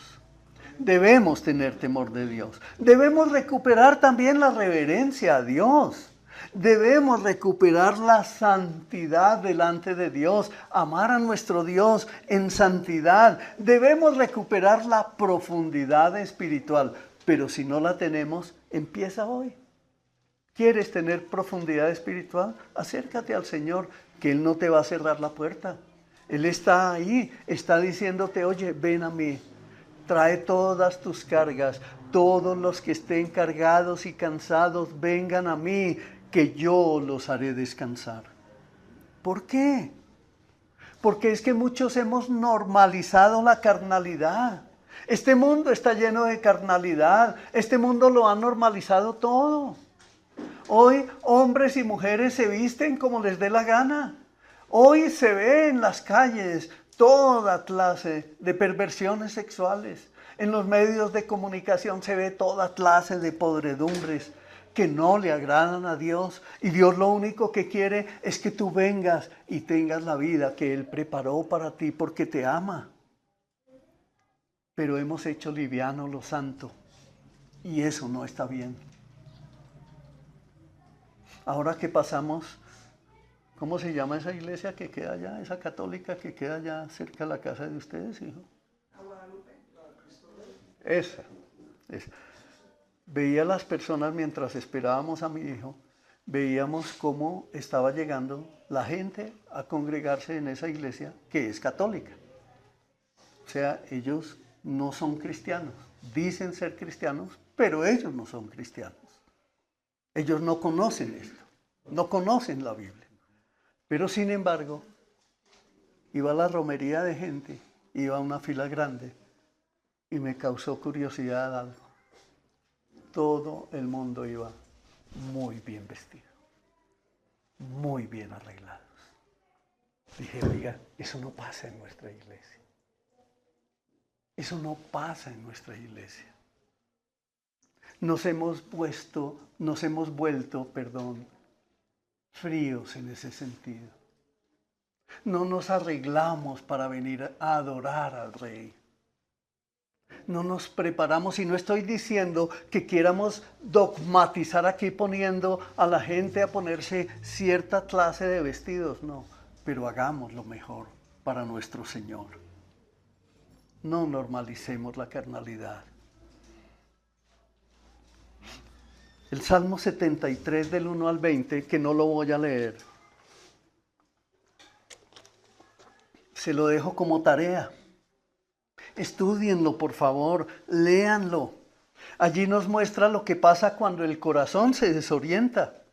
Debemos tener temor de Dios. Debemos recuperar también la reverencia a Dios. Debemos recuperar la santidad delante de Dios, amar a nuestro Dios en santidad. Debemos recuperar la profundidad espiritual, pero si no la tenemos, empieza hoy. ¿Quieres tener profundidad espiritual? Acércate al Señor, que Él no te va a cerrar la puerta. Él está ahí, está diciéndote, oye, ven a mí. Trae todas tus cargas, todos los que estén cargados y cansados, vengan a mí, que yo los haré descansar. ¿Por qué? Porque es que muchos hemos normalizado la carnalidad. Este mundo está lleno de carnalidad, este mundo lo ha normalizado todo. Hoy hombres y mujeres se visten como les dé la gana. Hoy se ve en las calles toda clase de perversiones sexuales. En los medios de comunicación se ve toda clase de podredumbres que no le agradan a Dios. Y Dios lo único que quiere es que tú vengas y tengas la vida que Él preparó para ti porque te ama. Pero hemos hecho liviano lo santo y eso no está bien. Ahora que pasamos, ¿cómo se llama esa iglesia que queda allá, esa católica que queda allá cerca de la casa de ustedes, hijo? Esa. Veía a las personas mientras esperábamos a mi hijo, veíamos cómo estaba llegando la gente a congregarse en esa iglesia que es católica. O sea, ellos no son cristianos, dicen ser cristianos, pero ellos no son cristianos. Ellos no conocen esto, no conocen la Biblia. Pero sin embargo, iba a la romería de gente, iba a una fila grande y me causó curiosidad algo. Todo el mundo iba muy bien vestido, muy bien arreglados. Dije, oiga, eso no pasa en nuestra iglesia. Eso no pasa en nuestra iglesia. Nos hemos vuelto, fríos en ese sentido. No nos arreglamos para venir a adorar al Rey. No nos preparamos, y no estoy diciendo que quieramos dogmatizar aquí poniendo a la gente a ponerse cierta clase de vestidos, no, pero hagamos lo mejor para nuestro Señor. No normalicemos la carnalidad. El Salmo 73 del 1 al 20, que no lo voy a leer. Se lo dejo como tarea. Estúdienlo, por favor, léanlo. Allí nos muestra lo que pasa cuando el corazón se desorienta.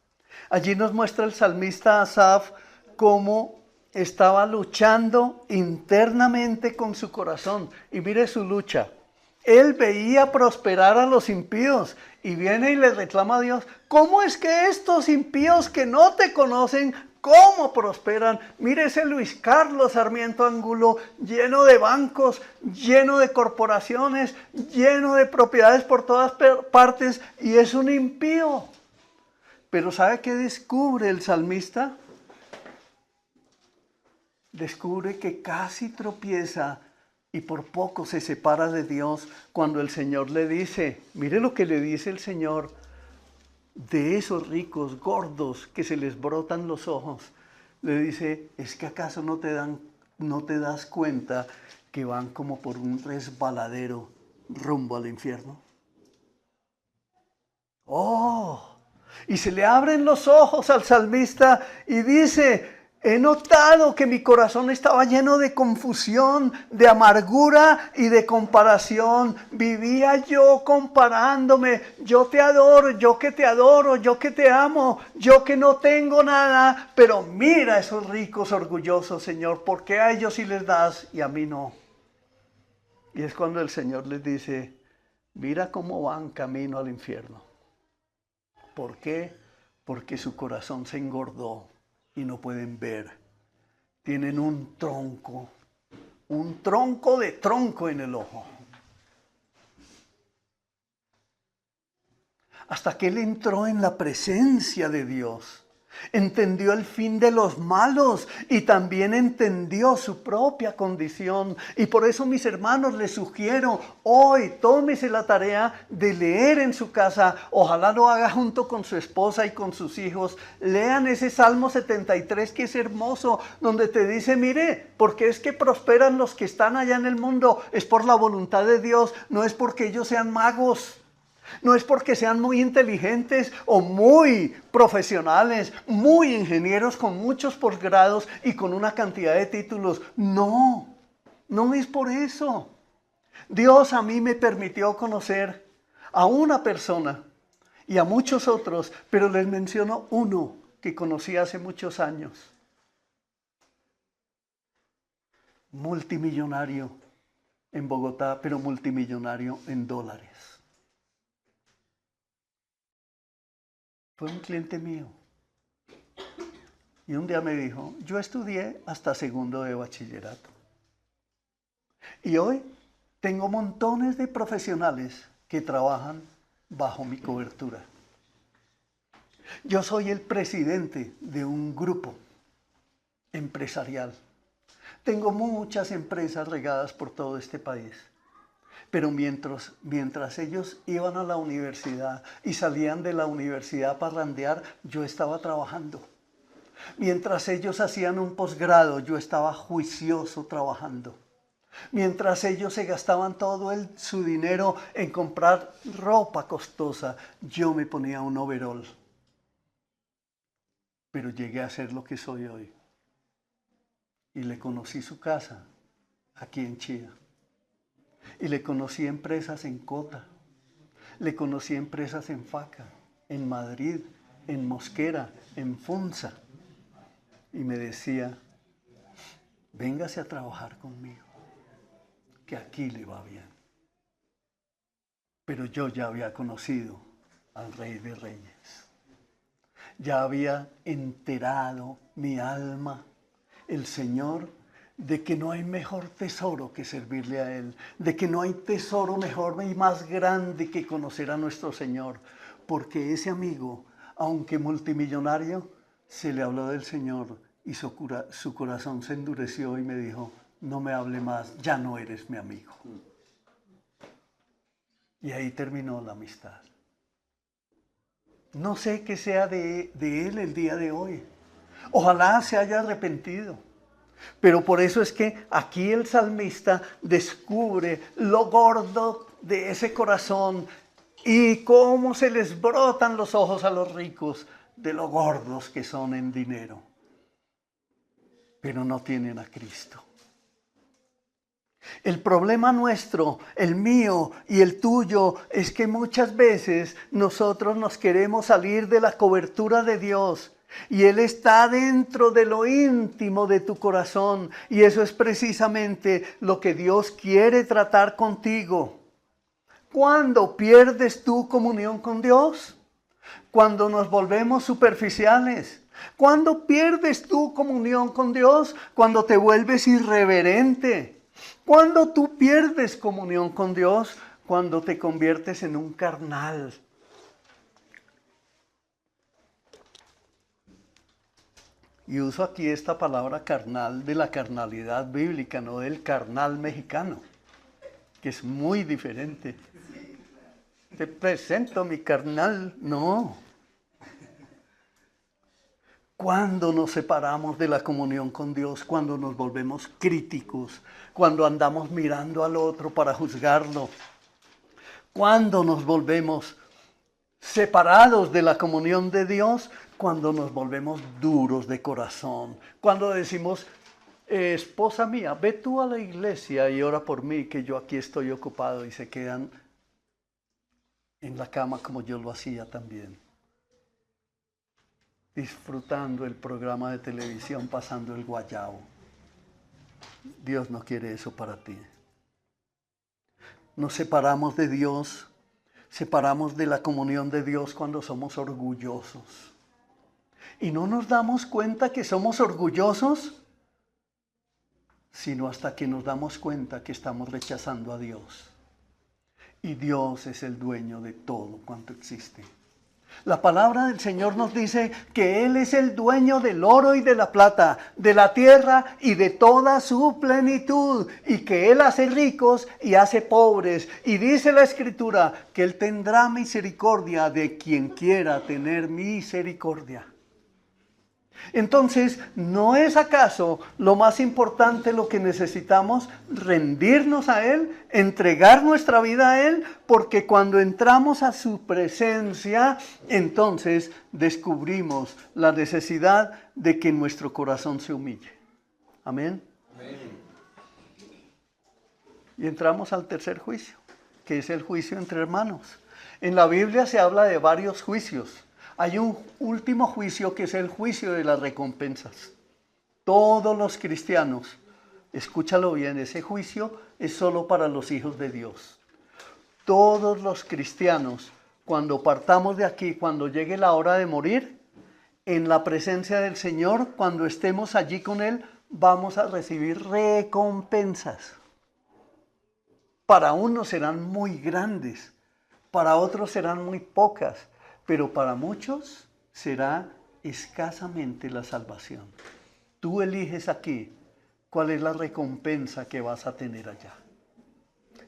Allí nos muestra el salmista Asaf cómo estaba luchando internamente con su corazón. Y mire su lucha. Él veía prosperar a los impíos y viene y le reclama a Dios, ¿cómo es que estos impíos que no te conocen, cómo prosperan? Mire ese Luis Carlos Sarmiento Angulo, lleno de bancos, lleno de corporaciones, lleno de propiedades por todas partes, y es un impío. Pero ¿sabe qué descubre el salmista? Descubre que casi tropieza y por poco se separa de Dios cuando el Señor le dice, mire lo que le dice el Señor, de esos ricos gordos que se les brotan los ojos. Le dice, ¿es que acaso no te das cuenta que van como por un resbaladero rumbo al infierno? ¡Oh! Y se le abren los ojos al salmista y dice, he notado que mi corazón estaba lleno de confusión, de amargura y de comparación. Vivía yo comparándome, yo te adoro, yo que te adoro, yo que te amo, yo que no tengo nada, pero mira a esos ricos orgullosos, Señor, ¿por qué a ellos sí les das y a mí no? Y es cuando el Señor les dice, mira cómo van camino al infierno. ¿Por qué? Porque su corazón se engordó y no pueden ver. Tienen un tronco de tronco en el ojo. Hasta que él entró en la presencia de Dios, entendió el fin de los malos y también entendió su propia condición. Y por eso, mis hermanos, les sugiero hoy, tómese la tarea de leer en su casa. Ojalá lo haga junto con su esposa y con sus hijos. Lean ese Salmo 73 que es hermoso, donde te dice, mire, porque es que prosperan los que están allá en el mundo. Es por la voluntad de Dios, no es porque ellos sean magos. No es porque sean muy inteligentes o muy profesionales, muy ingenieros con muchos posgrados y con una cantidad de títulos. No, no es por eso. Dios a mí me permitió conocer a una persona y a muchos otros, pero les menciono uno que conocí hace muchos años. Multimillonario en Bogotá, pero multimillonario en dólares. Fue un cliente mío. Y un día me dijo, yo estudié hasta segundo de bachillerato. Y hoy tengo montones de profesionales que trabajan bajo mi cobertura. Yo soy el presidente de un grupo empresarial. Tengo muchas empresas regadas por todo este país. Pero mientras ellos iban a la universidad y salían de la universidad a parrandear, yo estaba trabajando. Mientras ellos hacían un posgrado, yo estaba juicioso trabajando. Mientras ellos se gastaban todo su dinero en comprar ropa costosa, yo me ponía un overol. Pero llegué a ser lo que soy hoy. Y le conocí su casa, aquí en Chía. Y le conocí empresas en Cota, le conocí empresas en Faca, en Madrid, en Mosquera, en Funza. Y me decía, véngase a trabajar conmigo, que aquí le va bien. Pero yo ya había conocido al Rey de Reyes. Ya había enterado mi alma, el Señor, de que no hay mejor tesoro que servirle a Él, de que no hay tesoro mejor y más grande que conocer a nuestro Señor, porque ese amigo, aunque multimillonario, se le habló del Señor y su corazón se endureció y me dijo, no me hable más, ya no eres mi amigo. Y ahí terminó la amistad. No sé qué sea de él el día de hoy. Ojalá se haya arrepentido. Pero por eso es que aquí el salmista descubre lo gordo de ese corazón y cómo se les brotan los ojos a los ricos de lo gordos que son en dinero. Pero no tienen a Cristo. El problema nuestro, el mío y el tuyo, es que muchas veces nosotros nos queremos salir de la cobertura de Dios. Y Él está dentro de lo íntimo de tu corazón. Y eso es precisamente lo que Dios quiere tratar contigo. ¿Cuándo pierdes tu comunión con Dios? Cuando nos volvemos superficiales. ¿Cuándo pierdes tu comunión con Dios? Cuando te vuelves irreverente. ¿Cuándo tú pierdes comunión con Dios? Cuando te conviertes en un carnal. Y uso aquí esta palabra carnal de la carnalidad bíblica, no del carnal mexicano, que es muy diferente. Te presento mi carnal. No. Cuando nos separamos de la comunión con Dios, cuando nos volvemos críticos, cuando andamos mirando al otro para juzgarlo, cuando nos volvemos separados de la comunión de Dios, cuando nos volvemos duros de corazón, cuando decimos, esposa mía, ve tú a la iglesia y ora por mí, que yo aquí estoy ocupado, y se quedan en la cama como yo lo hacía también, disfrutando el programa de televisión, pasando el guayabo. Dios no quiere eso para ti. Nos separamos de Dios, separamos de la comunión de Dios cuando somos orgullosos. Y no nos damos cuenta que somos orgullosos, sino hasta que nos damos cuenta que estamos rechazando a Dios. Y Dios es el dueño de todo cuanto existe. La palabra del Señor nos dice que Él es el dueño del oro y de la plata, de la tierra y de toda su plenitud, y que Él hace ricos y hace pobres. Y dice la Escritura que Él tendrá misericordia de quien quiera tener misericordia. Entonces, ¿no es acaso lo más importante lo que necesitamos? Rendirnos a Él, entregar nuestra vida a Él, porque cuando entramos a su presencia, entonces descubrimos la necesidad de que nuestro corazón se humille. Amén. Amén. Y entramos al tercer juicio, que es el juicio entre hermanos. En la Biblia se habla de varios juicios. Hay un último juicio que es el juicio de las recompensas. Todos los cristianos, escúchalo bien, ese juicio es solo para los hijos de Dios. Todos los cristianos, cuando partamos de aquí, cuando llegue la hora de morir, en la presencia del Señor, cuando estemos allí con Él, vamos a recibir recompensas. Para unos serán muy grandes, para otros serán muy pocas. Pero para muchos será escasamente la salvación. Tú eliges aquí cuál es la recompensa que vas a tener allá.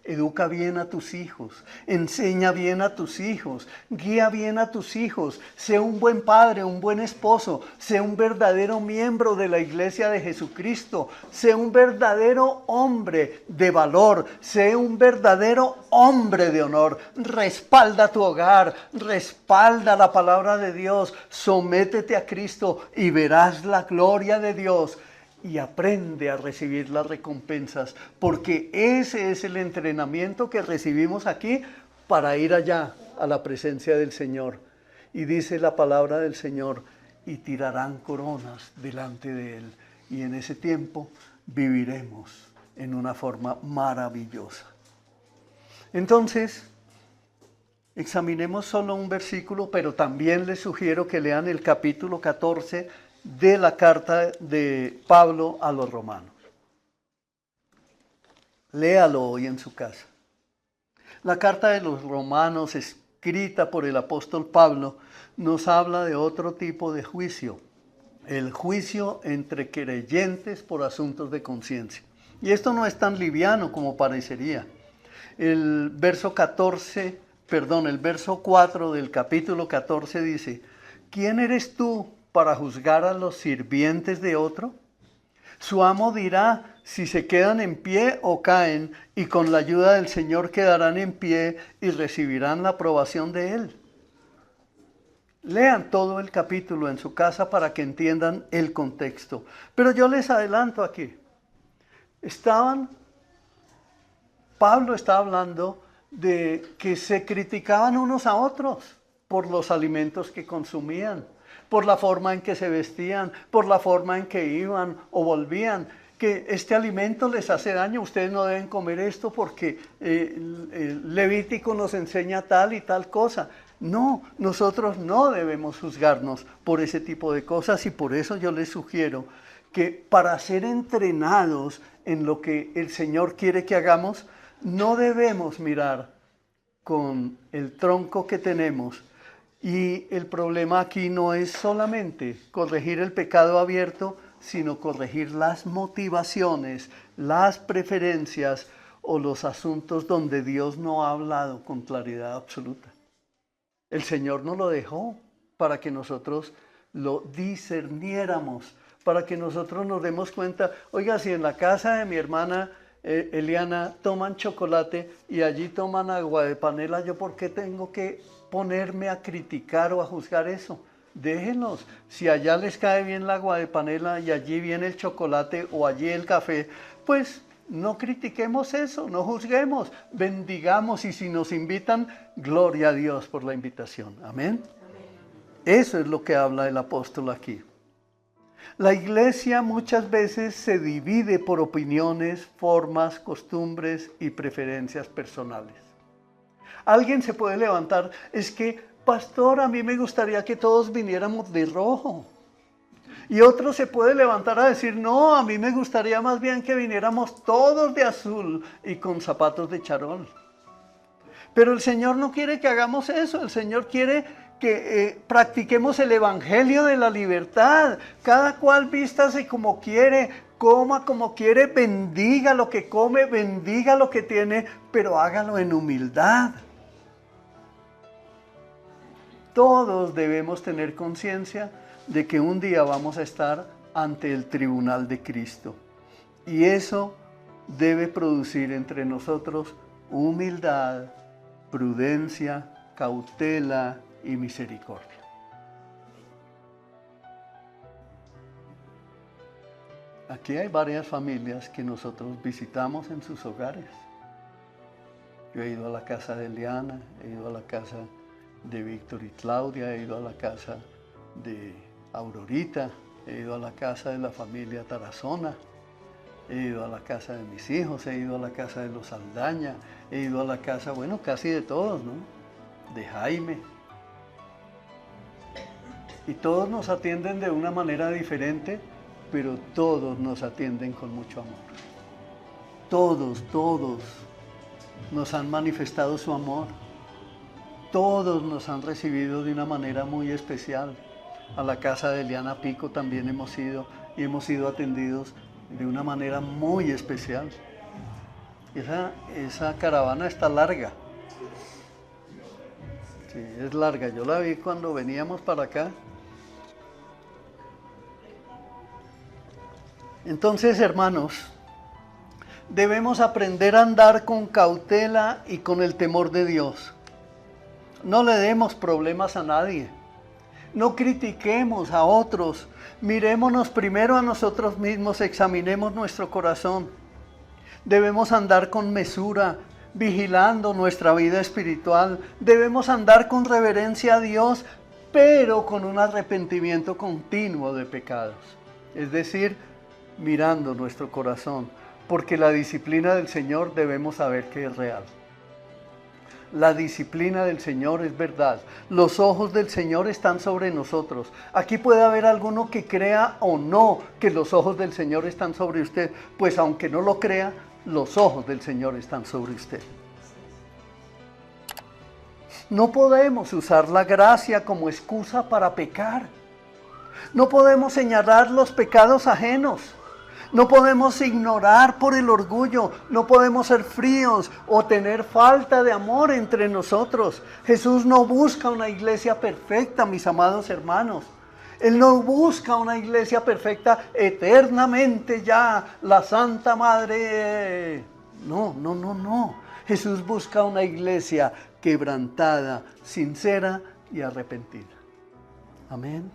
Educa bien a tus hijos, enseña bien a tus hijos, guía bien a tus hijos, sé un buen padre, un buen esposo, sé un verdadero miembro de la iglesia de Jesucristo, sé un verdadero hombre de valor, sé un verdadero hombre de honor. Respalda tu hogar, respalda la palabra de Dios, sométete a Cristo y verás la gloria de Dios. Y aprende a recibir las recompensas, porque ese es el entrenamiento que recibimos aquí para ir allá a la presencia del Señor. Y dice la palabra del Señor, y tirarán coronas delante de Él. Y en ese tiempo viviremos en una forma maravillosa. Entonces, examinemos solo un versículo, pero también les sugiero que lean el capítulo 14 de la carta de Pablo a los romanos. Léalo hoy en su casa. La carta de los romanos, escrita por el apóstol Pablo, nos habla de otro tipo de juicio. El juicio entre creyentes por asuntos de conciencia. Y esto no es tan liviano como parecería. El verso 4 del capítulo 14 dice, ¿quién eres tú para juzgar a los sirvientes de otro? Su amo dirá si se quedan en pie o caen, y con la ayuda del Señor quedarán en pie y recibirán la aprobación de Él. Lean todo el capítulo en su casa para que entiendan el contexto. Pero yo les adelanto aquí. Estaban Pablo está hablando de que se criticaban unos a otros por los alimentos que consumían, por la forma en que se vestían, por la forma en que iban o volvían, que este alimento les hace daño, ustedes no deben comer esto porque el Levítico nos enseña tal y tal cosa. No, nosotros no debemos juzgarnos por ese tipo de cosas, y por eso yo les sugiero que para ser entrenados en lo que el Señor quiere que hagamos, no debemos mirar con el tronco que tenemos. Y el problema aquí no es solamente corregir el pecado abierto, sino corregir las motivaciones, las preferencias o los asuntos donde Dios no ha hablado con claridad absoluta. El Señor nos lo dejó para que nosotros lo discerniéramos, para que nosotros nos demos cuenta, oiga, si en la casa de mi hermana Eliana toman chocolate y allí toman agua de panela, ¿yo por qué tengo que ponerme a criticar o a juzgar eso? Déjenlos. Si allá les cae bien el agua de panela y allí viene el chocolate o allí el café, pues no critiquemos eso, no juzguemos, bendigamos, y si nos invitan, gloria a Dios por la invitación. Amén. Eso es lo que habla el apóstol aquí. La iglesia muchas veces se divide por opiniones, formas, costumbres y preferencias personales. Alguien se puede levantar, es que, pastor, a mí me gustaría que todos viniéramos de rojo. Y otro se puede levantar a decir, no, a mí me gustaría más bien que viniéramos todos de azul y con zapatos de charol. Pero el Señor no quiere que hagamos eso, el Señor quiere que practiquemos el evangelio de la libertad. Cada cual vístase como quiere, coma como quiere, bendiga lo que come, bendiga lo que tiene, pero hágalo en humildad. Todos debemos tener conciencia de que un día vamos a estar ante el tribunal de Cristo. Y eso debe producir entre nosotros humildad, prudencia, cautela y misericordia. Aquí hay varias familias que nosotros visitamos en sus hogares. Yo he ido a la casa de Eliana, he ido a la casa de Víctor y Claudia, he ido a la casa de Aurorita, he ido a la casa de la familia Tarazona, he ido a la casa de mis hijos, he ido a la casa de los Saldaña, he ido a la casa, bueno, casi de todos, ¿no? De Jaime. Y todos nos atienden de una manera diferente, pero todos nos atienden con mucho amor. Todos nos han manifestado su amor. Todos nos han recibido de una manera muy especial. A la casa de Eliana Pico también hemos ido, y hemos sido atendidos de una manera muy especial. Esa caravana está larga. Sí, es larga. Yo la vi cuando veníamos para acá. Entonces, hermanos, debemos aprender a andar con cautela y con el temor de Dios. No le demos problemas a nadie. No critiquemos a otros. Mirémonos primero a nosotros mismos, examinemos nuestro corazón. Debemos andar con mesura, vigilando nuestra vida espiritual. Debemos andar con reverencia a Dios, pero con un arrepentimiento continuo de pecados. Es decir, mirando nuestro corazón, porque la disciplina del Señor debemos saber que es real. La disciplina del Señor es verdad. Los ojos del Señor están sobre nosotros. Aquí puede haber alguno que crea o no que los ojos del Señor están sobre usted. Pues aunque no lo crea, los ojos del Señor están sobre usted. No podemos usar la gracia como excusa para pecar. No podemos señalar los pecados ajenos. No podemos ignorar por el orgullo, no podemos ser fríos o tener falta de amor entre nosotros. Jesús no busca una iglesia perfecta, mis amados hermanos. Él no busca una iglesia perfecta eternamente ya, la Santa Madre. No. Jesús busca una iglesia quebrantada, sincera y arrepentida. Amén.